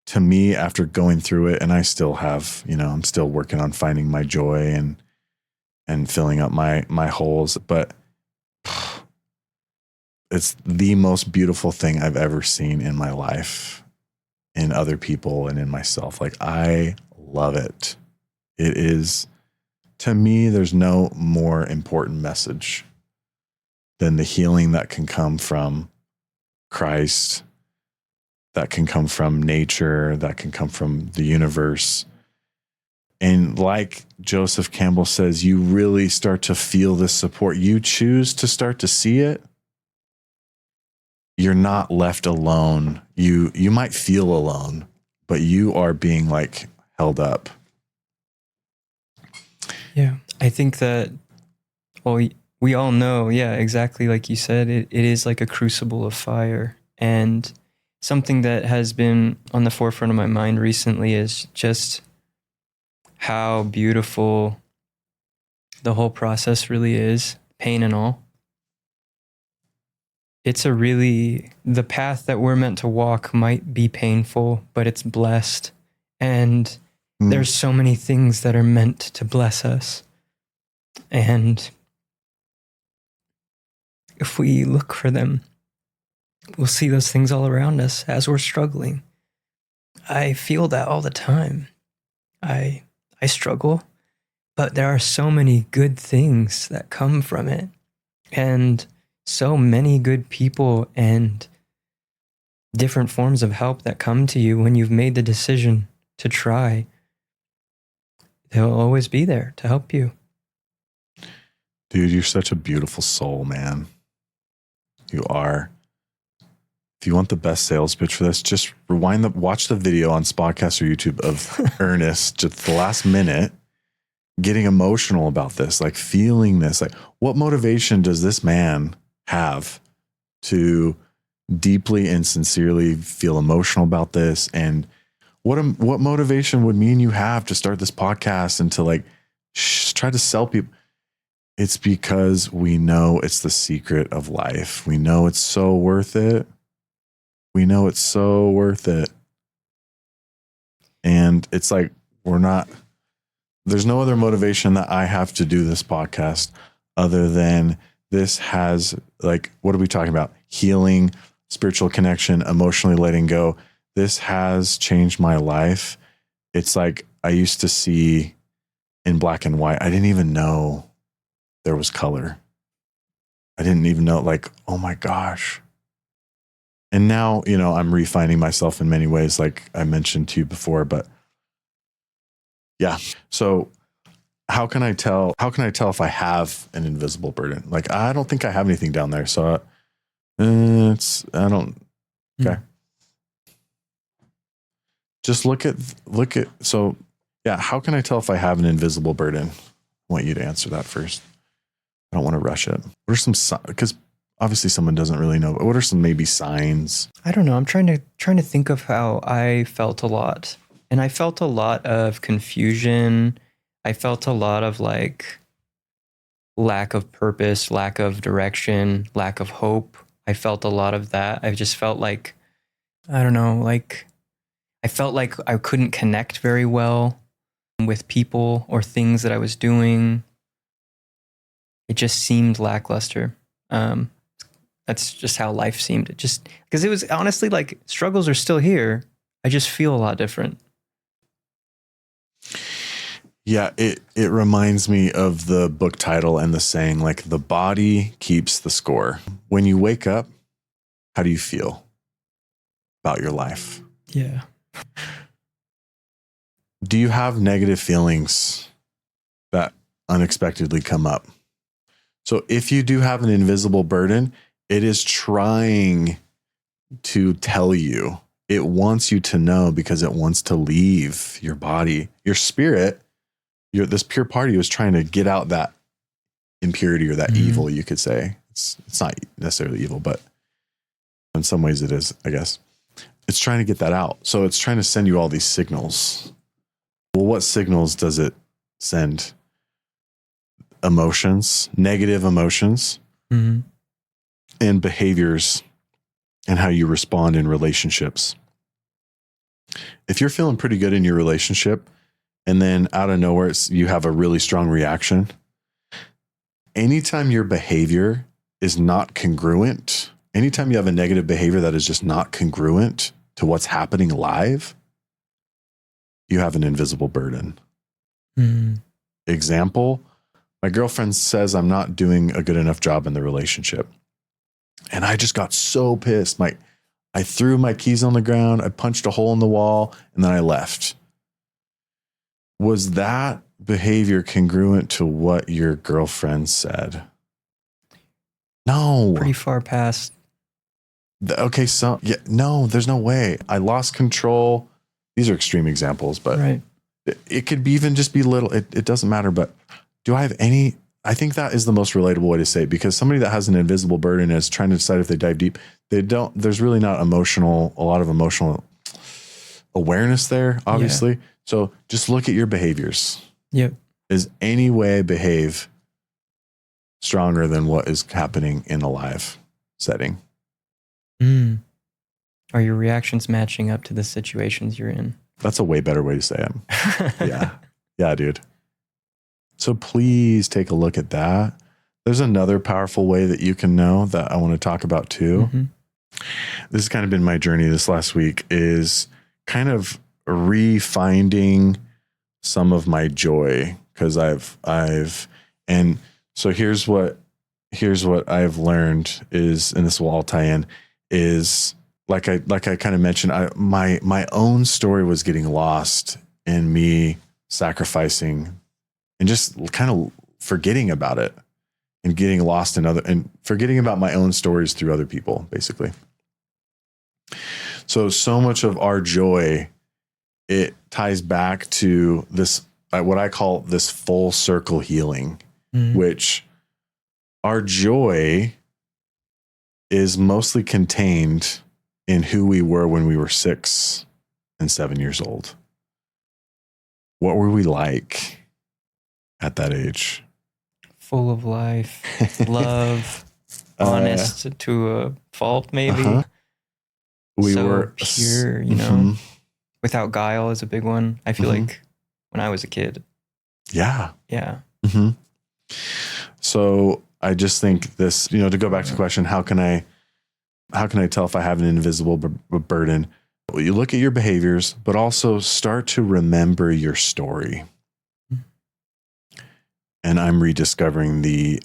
to me, after going through it, and I still have, I'm still working on finding my joy and filling up my holes, but it's the most beautiful thing I've ever seen in my life, in other people and in myself. Like, I love it. It is, to me, there's no more important message than the healing that can come from Christ, that can come from nature, that can come from the universe. And And like Joseph Campbell says, you really start to feel this support. You choose to start to see it. You're not left alone. You might feel alone, but you are being like held up. Yeah. I think that, well, we all know, yeah, exactly like you said, it is like a crucible of fire. And something that has been on the forefront of my mind recently is just how beautiful the whole process really is, pain and all. It's the path that we're meant to walk might be painful, but it's blessed. And there's so many things that are meant to bless us. And if we look for them, we'll see those things all around us as we're struggling. I feel that all the time. I struggle, but there are so many good things that come from it. And so many good people and different forms of help that come to you when you've made the decision to try. They'll always be there to help you. Dude, you're such a beautiful soul, man. You are. If you want the best sales pitch for this, just watch the video on Spotcast or YouTube of Ernest, just the last minute, getting emotional about this, like feeling this. Like, what motivation does this man have to deeply and sincerely feel emotional about this? And what motivation would me and you have to start this podcast and to like try to sell people? It's because we know it's the secret of life. We know it's so worth it. We know it's so worth it. And it's like, there's no other motivation that I have to do this podcast other than this has, like, what are we talking about? Healing, spiritual connection, emotionally letting go. This has changed my life. It's like I used to see in black and white. I didn't even know there was color. I didn't even know, like, oh my gosh. And now, I'm refining myself in many ways, like I mentioned to you before, but yeah. So how can I tell if I have an invisible burden? Like, I don't think I have anything down there. So okay. Just look at, so yeah. How can I tell if I have an invisible burden? I want you to answer that first. I don't want to rush it. What are some, because obviously someone doesn't really know, but what are some maybe signs? I don't know. I'm trying to think of how I felt a lot. And I felt a lot of confusion. I felt a lot of like lack of purpose, lack of direction, lack of hope. I felt a lot of that. I just felt like, I don't know, like I felt like I couldn't connect very well with people or things that I was doing. It just seemed lackluster. That's just how life seemed. It just, because it was honestly like struggles are still here. I just feel a lot different. Yeah, it reminds me of the book title and the saying, like, the body keeps the score. When you wake up, how do you feel about your life? Yeah. Do you have negative feelings that unexpectedly come up? So if you do have an invisible burden, it is trying to tell you. It wants you to know because it wants to leave your body. Your spirit, this pure part of you is trying to get out that impurity or that evil, you could say. It's not necessarily evil, but in some ways it is, I guess. It's trying to get that out. So it's trying to send you all these signals. Well, what signals does it send? Emotions, negative emotions, and behaviors, and how you respond in relationships. If you're feeling pretty good in your relationship, and then out of nowhere, you have a really strong reaction, anytime your behavior is not congruent, anytime you have a negative behavior that is just not congruent to what's happening live, you have an invisible burden. Example, my girlfriend says I'm not doing a good enough job in the relationship. And I just got so pissed. I threw my keys on the ground, I punched a hole in the wall, and then I left. Was that behavior congruent to what your girlfriend said? No. Pretty far past. Okay, so yeah, no, there's no way. I lost control. These are extreme examples, but Right. it could be even just be little. It doesn't matter. But do I have any? I think that is the most relatable way to say it, because somebody that has an invisible burden is trying to decide if they dive deep. They don't. There's really not a lot of emotional awareness there, obviously. Yeah. So just look at your behaviors. Yep. Is any way I behave stronger than what is happening in a live setting? Are your reactions matching up to the situations you're in? That's a way better way to say it. Yeah. Yeah, dude. So please take a look at that. There's another powerful way that you can know that I want to talk about too. Mm-hmm. This has kind of been my journey this last week, is kind of refinding some of my joy, because and so here's what I've learned is, and this will all tie in, is like I kind of mentioned, my own story was getting lost in me sacrificing and just kind of forgetting about it and getting lost in and forgetting about my own stories through other people, basically. So much of our joy, it ties back to this, what I call this full circle healing, which our joy is mostly contained in who we were when we were 6 and 7 years old. What were we like at that age? Full of life, love, honest to a fault, maybe. Uh-huh. We were pure, you know, without guile is a big one. I feel like when I was a kid. Yeah. Yeah. Mm-hmm. So I just think this, to go back to the question, how can I tell if I have an invisible burden? Well, you look at your behaviors, but also start to remember your story. And I'm rediscovering the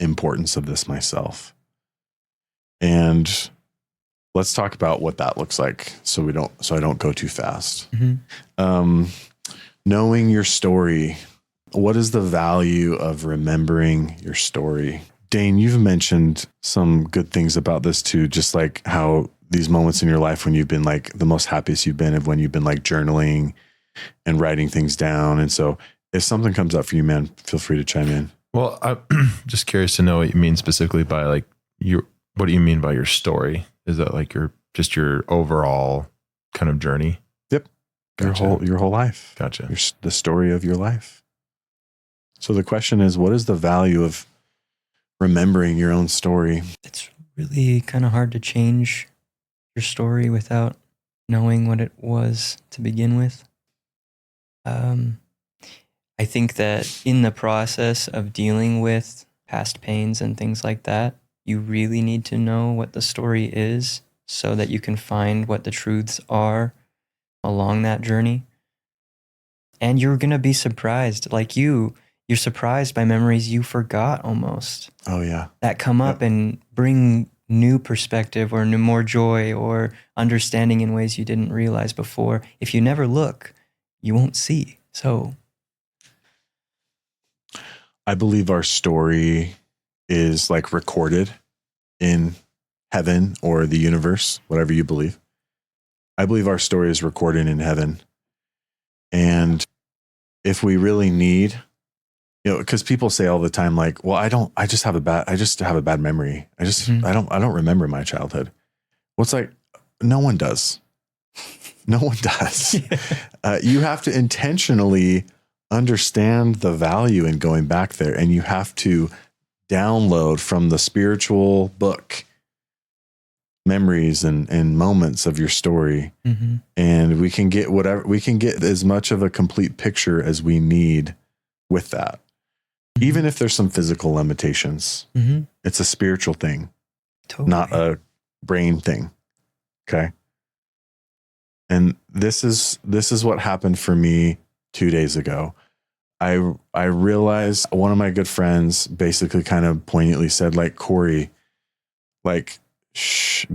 importance of this myself. And let's talk about what that looks like, so I don't go too fast. Knowing your story. What is the value of remembering your story? Dane, you've mentioned some good things about this too, just like how these moments in your life when you've been like the most happiest you've been, of when you've been like journaling and writing things down. And so if something comes up for you, man, feel free to chime in. Well, I'm just curious to know what you mean specifically by like what do you mean by your story? Is that like your overall kind of journey? Yep. Gotcha. Your whole life. Gotcha. The story of your life. So the question is, what is the value of remembering your own story? It's really kind of hard to change your story without knowing what it was to begin with. I think that in the process of dealing with past pains and things like that, you really need to know what the story is so that you can find what the truths are along that journey. And you're going to be surprised. Like you're surprised by memories you forgot almost. Oh, yeah. That come up and bring new perspective or more joy or understanding in ways you didn't realize before. If you never look, you won't see. So I believe our story is like recorded in heaven or the universe, whatever you believe. I believe our story is recorded in heaven. And if we really need, because people say all the time, like, well, I just have a bad memory. I don't remember my childhood. Well, it's like, no one does. No one does. You have to intentionally understand the value in going back there, and you have to download from the spiritual book memories and moments of your story. And we can get as much of a complete picture as we need with that. Even if there's some physical limitations, it's a spiritual thing, not a brain thing. Okay. And this is what happened for me 2 days ago. I realized one of my good friends basically kind of poignantly said, like, Corey, like,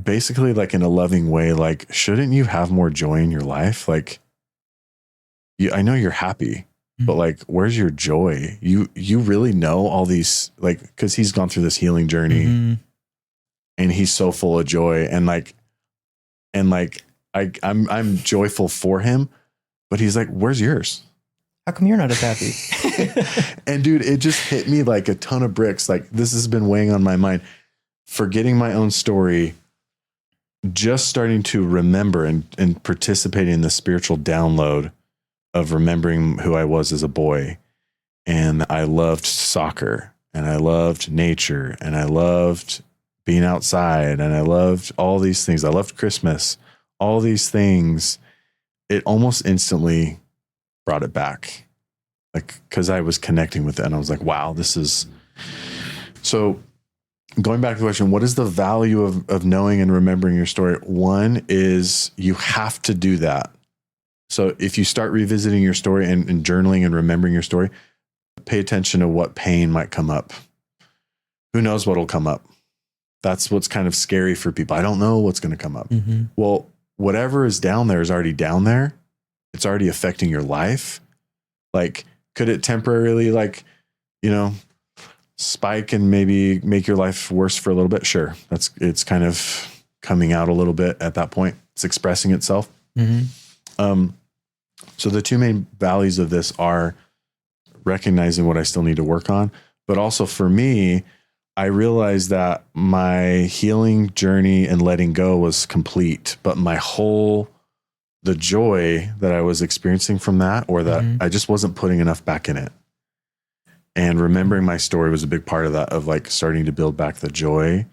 basically like in a loving way, like, shouldn't you have more joy in your life? Like, I know you're happy, but like, where's your joy? You really know all these, like, because he's gone through this healing journey, and he's so full of joy, and I'm joyful for him, but he's like, where's yours? How come you're not as happy? And dude, it just hit me like a ton of bricks. Like, this has been weighing on my mind, forgetting my own story, just starting to remember and participating in the spiritual download of remembering who I was as a boy. And I loved soccer, and I loved nature, and I loved being outside, and I loved all these things. I loved Christmas, all these things. It almost instantly brought it back, like, because I was connecting with it, and I was like, wow, this is so. Going back to the question, what is the value of knowing and remembering your story? One is you have to do that. So if you start revisiting your story and journaling and remembering your story, pay attention to what pain might come up. Who knows what'll come up? That's what's kind of scary for people. I don't know what's going to come up. Well, whatever is down there is already down there. It's already affecting your life. Like, could it temporarily, like, spike and maybe make your life worse for a little bit? Sure. It's kind of coming out a little bit at that point. It's expressing itself. So the two main values of this are recognizing what I still need to work on, but also for me, I realized that my healing journey and letting go was complete, but the joy that I was experiencing from that, or that I just wasn't putting enough back in it. And remembering my story was a big part of that, of like starting to build back the joy.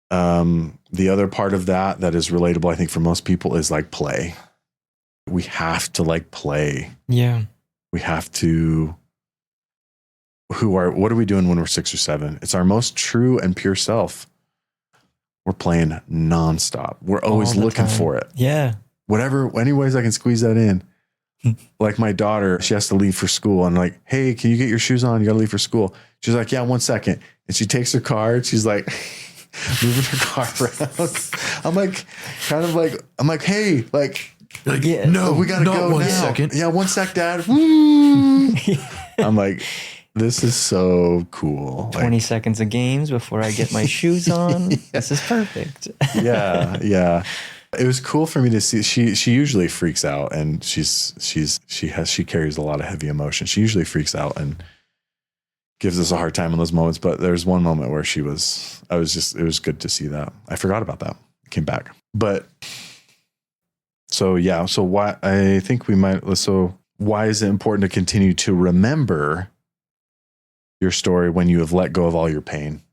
The other part of that is relatable, I think, for most people is like play. We have to like play. Yeah. We have to. What are we doing when we're 6 or 7? It's our most true and pure self. We're playing nonstop. We're always looking for it. Yeah. Whatever, any ways I can squeeze that in. Like my daughter, she has to leave for school. I'm like, hey, can you get your shoes on? You got to leave for school. She's like, yeah, 1 second. And she takes her car and she's like moving her car around. I'm like, hey, yeah, no, we got to go 1 now. second. Yeah, 1 sec, Dad. Woo. I'm like, this is so cool. 20 seconds of games before I get my shoes on. Yeah. This is perfect. Yeah. It was cool for me to see. She usually freaks out, and she carries a lot of heavy emotion. She usually freaks out and gives us a hard time in those moments. But there's one moment where it was good to see that. I forgot about that. Came back. But so why is it important to continue to remember your story when you have let go of all your pain?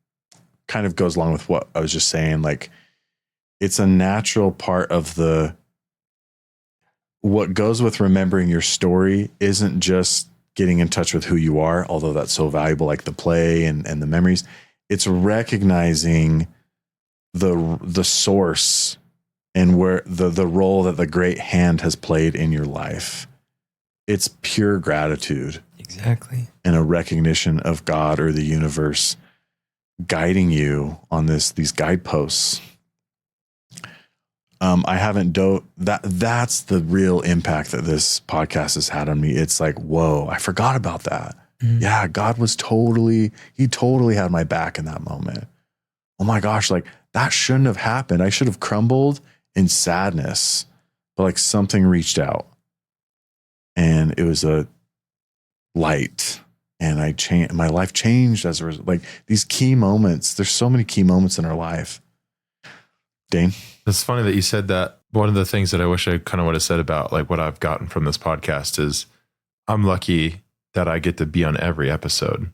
Kind of goes along with what I was just saying. Like, it's a natural part of what goes with remembering your story isn't just getting in touch with who you are, although that's so valuable, like the play and the memories. It's recognizing the source and where the role that the great hand has played in your life. It's pure gratitude. Exactly. And a recognition of God or the universe guiding you on these guideposts. I haven't that's the real impact that this podcast has had on me. It's like, whoa, I forgot about that. Yeah, God he totally had my back in that moment. Oh my gosh, like that shouldn't have happened. I should have crumbled in sadness, but like something reached out and it was a light, and my life changed as a result. Like these key moments, there's so many key moments in our life. Dane? It's funny that you said that. One of the things that I wish I kind of would have said about like what I've gotten from this podcast is I'm lucky that I get to be on every episode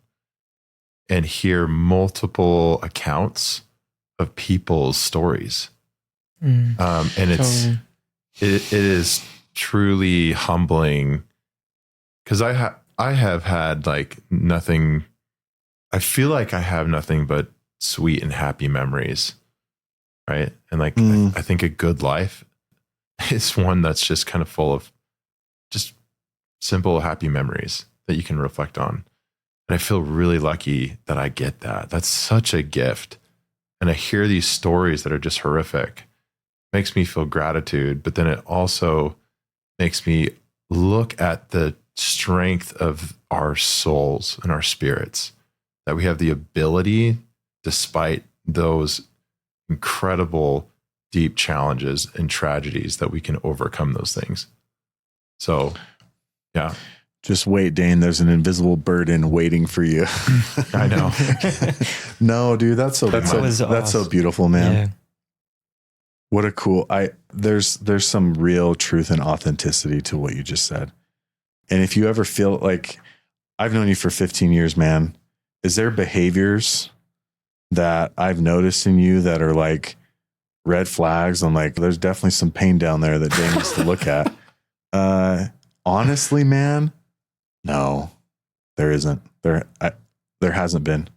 and hear multiple accounts of people's stories. And it is truly humbling, because I have had like nothing. I feel like I have nothing but sweet and happy memories. Right. And like, I think a good life is one that's just kind of full of just simple, happy memories that you can reflect on. And I feel really lucky that I get that. That's such a gift. And I hear these stories that are just horrific. Makes me feel gratitude, but then it also makes me look at the strength of our souls and our spirits, that we have the ability, despite those incredible deep challenges and tragedies, that we can overcome those things. So, yeah. Just wait, Dane. There's an invisible burden waiting for you. I know. No, dude, that's so beautiful, man. Yeah. What a cool, there's some real truth and authenticity to what you just said. And if you ever feel like, I've known you for 15 years, man, is there behaviors that I've noticed in you that are like red flags? I'm like, there's definitely some pain down there that Dane needs to look at. Honestly, man, no, there isn't. There hasn't been.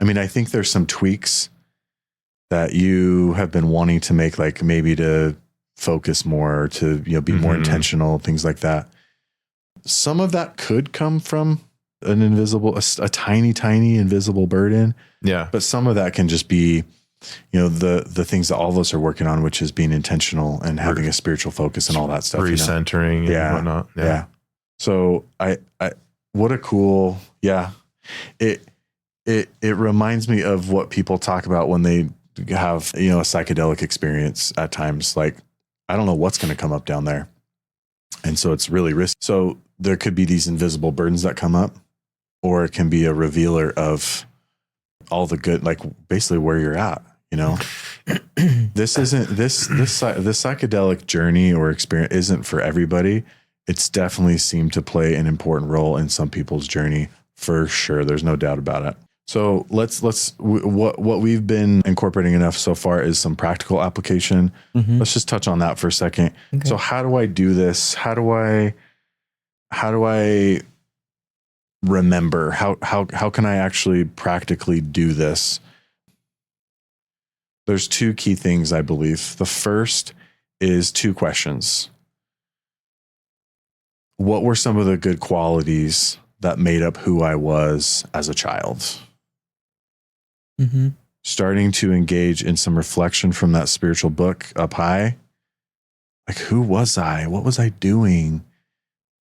I mean, I think there's some tweaks that you have been wanting to make, like maybe to focus more, to, be more intentional, things like that. Some of that could come from a tiny, tiny invisible burden. Yeah. But some of that can just be, the things that all of us are working on, which is being intentional and having a spiritual focus and all that stuff. Recentering and whatnot. Yeah. So what a cool, It reminds me of what people talk about when they have, a psychedelic experience at times. Like, I don't know what's going to come up down there. And so it's really risky. So there could be these invisible burdens that come up, or it can be a revealer of all the good, like basically where you're at, This psychedelic journey or experience isn't for everybody. It's definitely seemed to play an important role in some people's journey, for sure. There's no doubt about it. So what we've been incorporating enough so far is some practical application. Mm-hmm. Let's just touch on that for a second. Okay. So how do I do this? How do I remember? How can I actually practically do this? There's two key things, I believe. The first is two questions. What were some of the good qualities that made up who I was as a child? Mm-hmm. Starting to engage in some reflection from that spiritual book up high. Like, who was I? What was I doing?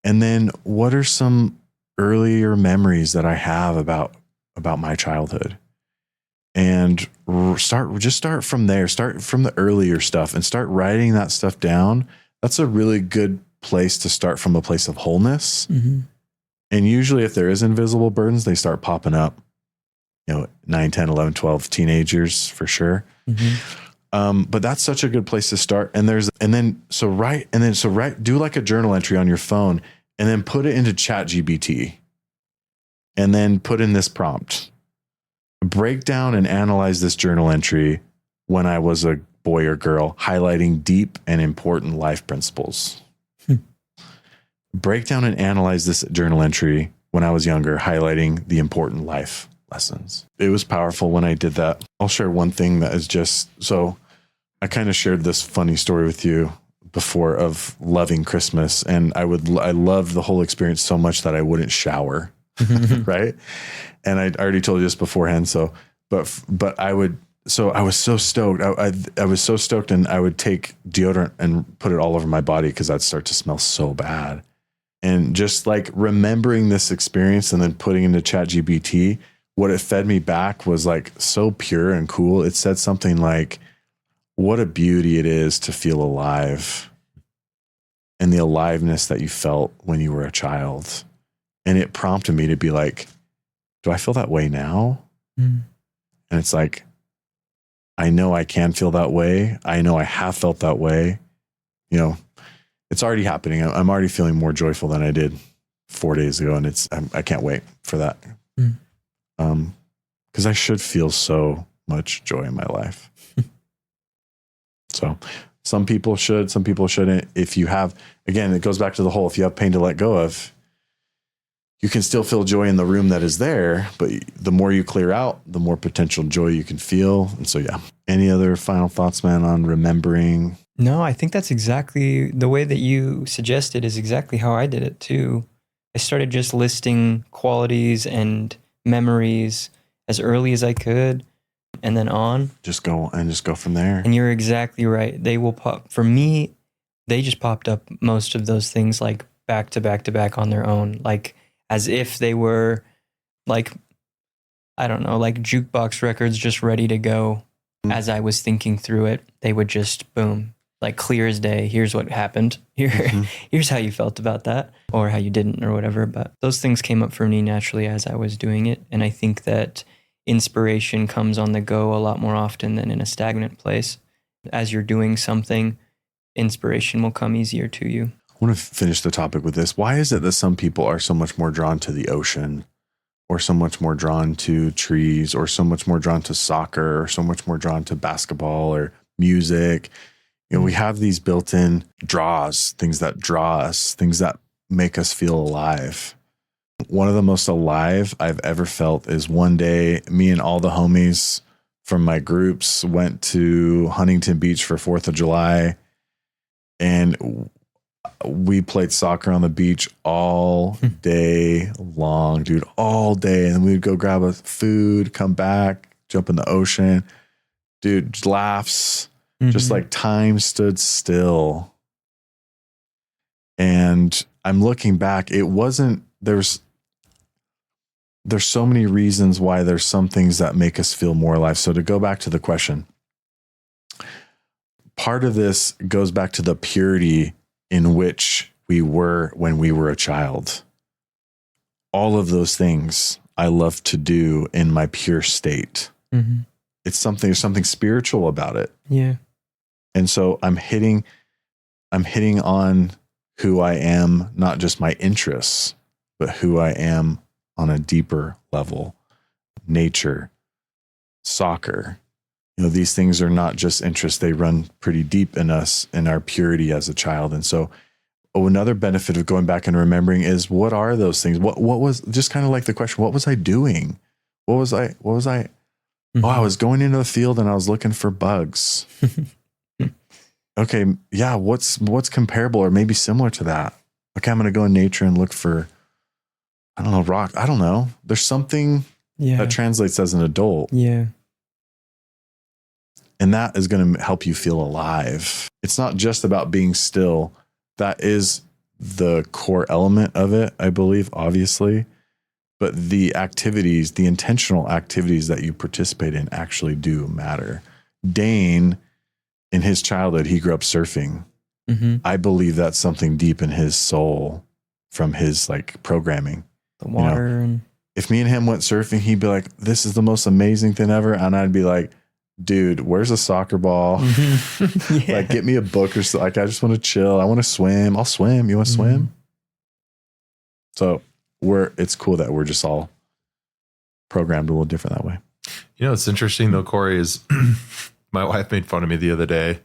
And then what are some earlier memories that I have about my childhood? And start from there. Start from the earlier stuff and start writing that stuff down. That's a really good place to start, from a place of wholeness. Mm-hmm. And usually if there is invisible burdens, they start popping up, 9, 10, 11, 12 teenagers for sure. Mm-hmm. But that's such a good place to start. And do like a journal entry on your phone and then put it into ChatGPT and then put in this prompt: break down and analyze this journal entry when I was a boy or girl, highlighting deep and important life principles. Break down and analyze this journal entry when I was younger, highlighting the important life lessons. It was powerful when I did that. I'll share one thing that is just, so I kind of shared this funny story with you before of loving Christmas. And I loved the whole experience so much that I wouldn't shower. Right. And I already told you this beforehand. But I was so stoked. I was so stoked, and I would take deodorant and put it all over my body because I'd start to smell so bad. And just like remembering this experience and then putting into ChatGPT, what it fed me back was like so pure and cool. It said something like, what a beauty it is to feel alive, and the aliveness that you felt when you were a child. And it prompted me to be like, do I feel that way now? Mm. And it's like, I know I can feel that way. I know I have felt that way. It's already happening. I'm already feeling more joyful than I did 4 days ago. And I can't wait for that. Mm. 'Cause I should feel so much joy in my life. So some people should, some people shouldn't. If you have, again, it goes back to the whole, if you have pain to let go of, you can still feel joy in the room that is there, but the more you clear out, the more potential joy you can feel. And so, yeah. Any other final thoughts, man, on remembering? No, I think that's exactly the way that you suggested is exactly how I did it too. I started just listing qualities and memories as early as I could, and then on. Just go from there. And you're exactly right. They will pop. For me, they just popped up, most of those things, like back to back to back on their own, like as if they were like, I don't know, like jukebox records just ready to go. As I was thinking through it, they would just boom, like clear as day. Here's what happened. Here's how you felt about that, or how you didn't, or whatever. But those things came up for me naturally as I was doing it. And I think that inspiration comes on the go a lot more often than in a stagnant place. As you're doing something, inspiration will come easier to you. I want to finish the topic with this. Why is it that some people are so much more drawn to the ocean, or so much more drawn to trees, or so much more drawn to soccer, or so much more drawn to basketball or music? You know, we have these built-in draws, things that draw us, things that make us feel alive. One of the most alive I've ever felt is one day me and all the homies from my groups went to Huntington Beach for 4th of July, and we played soccer on the beach all day long, dude, all day. And we'd go grab a food, come back, jump in the ocean, dude, laughs, just like time stood still. And I'm looking back, it wasn't, there's so many reasons why there's some things that make us feel more alive. So to go back to the question, part of this goes back to the purity in which we were when we were a child. All of those things I love to do in my pure state. It's something, there's something spiritual about it. Yeah. And so I'm hitting on who I am, not just my interests, but who I am on a deeper level. Nature, soccer, you know, these things are not just interests. They run pretty deep in us, in our purity as a child. And so another benefit of going back and remembering is, what are those things? What was, just kind of like the question, what was I doing? What was I? Oh, I was going into the field and I was looking for bugs. Okay. Yeah. What's comparable or maybe similar to that? Okay. I'm going to go in nature and look for, I don't know, rock. I don't know. There's something that translates as an adult. Yeah. And that is going to help you feel alive. It's not just about being still. That is the core element of it, I believe, obviously. But the activities, the intentional activities that you participate in actually do matter. Dane, in his childhood, he grew up surfing. I believe that's something deep in his soul from his like programming. The water. You know, and if me and him went surfing, he'd be like, this is the most amazing thing ever. And I'd be like, dude, where's a soccer ball? Like, get me a book or something. Like, I just want to chill. I want to swim. I'll swim. You want to swim? So it's cool that we're just all programmed a little different that way. You know, what's interesting though, Corey, is my wife made fun of me the other day,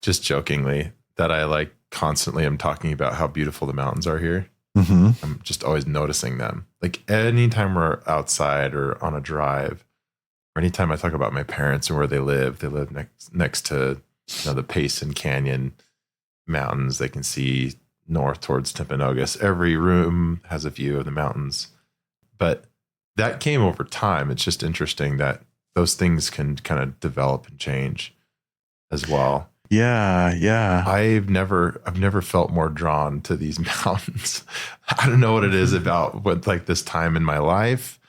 just jokingly, that I like constantly am talking about how beautiful the mountains are here. I'm just always noticing them. Like anytime we're outside or on a drive, or anytime I talk about my parents and where they live next to, you know, the Payson Canyon mountains. They can see north towards Timpanogos. Every room has a view of the mountains. But that came over time. It's just interesting that those things can kind of develop and change as well. Yeah. I've never felt more drawn to these mountains. I don't know what it is about what like this time in my life,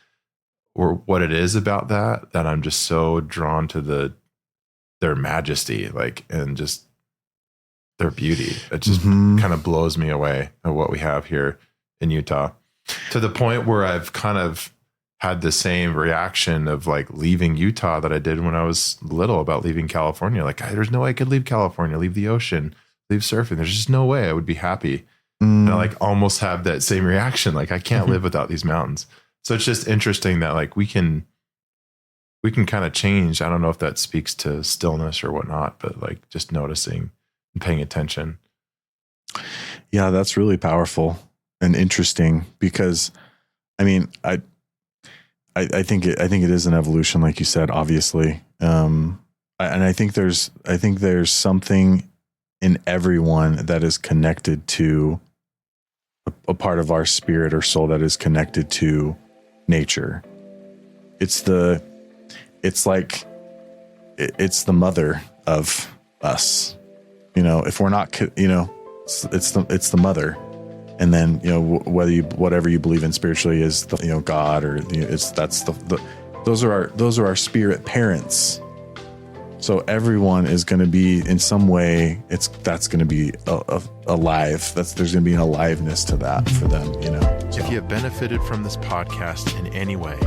or what it is about that I'm just so drawn to their majesty, like, and just their beauty. It just kind of blows me away at what we have here in Utah, to the point where I've kind of had the same reaction of like leaving Utah that I did when I was little about leaving California. Like, there's no way I could leave California, leave the ocean, leave surfing. There's just no way I would be happy. And I like almost have that same reaction. Like, I can't live without these mountains. So it's just interesting that like we can kind of change. I don't know if that speaks to stillness or whatnot, but like just noticing and paying attention. Yeah, that's really powerful and interesting, because I mean, I think it is an evolution, like you said, obviously. And I think there's something in everyone that is connected to a part of our spirit or soul that is connected to nature. It's the mother of us. You know, if we're not, you know, it's the mother. And then, you know, whatever you believe in spiritually is the, you know, God, or those are our spirit parents. So everyone is going to be in some way, that's going to be alive. There's going to be an aliveness to that for them, you know. So. If you have benefited from this podcast in any way,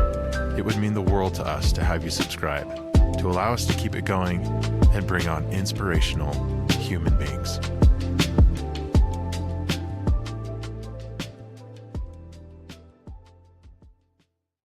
it would mean the world to us to have you subscribe, to allow us to keep it going and bring on inspirational human beings.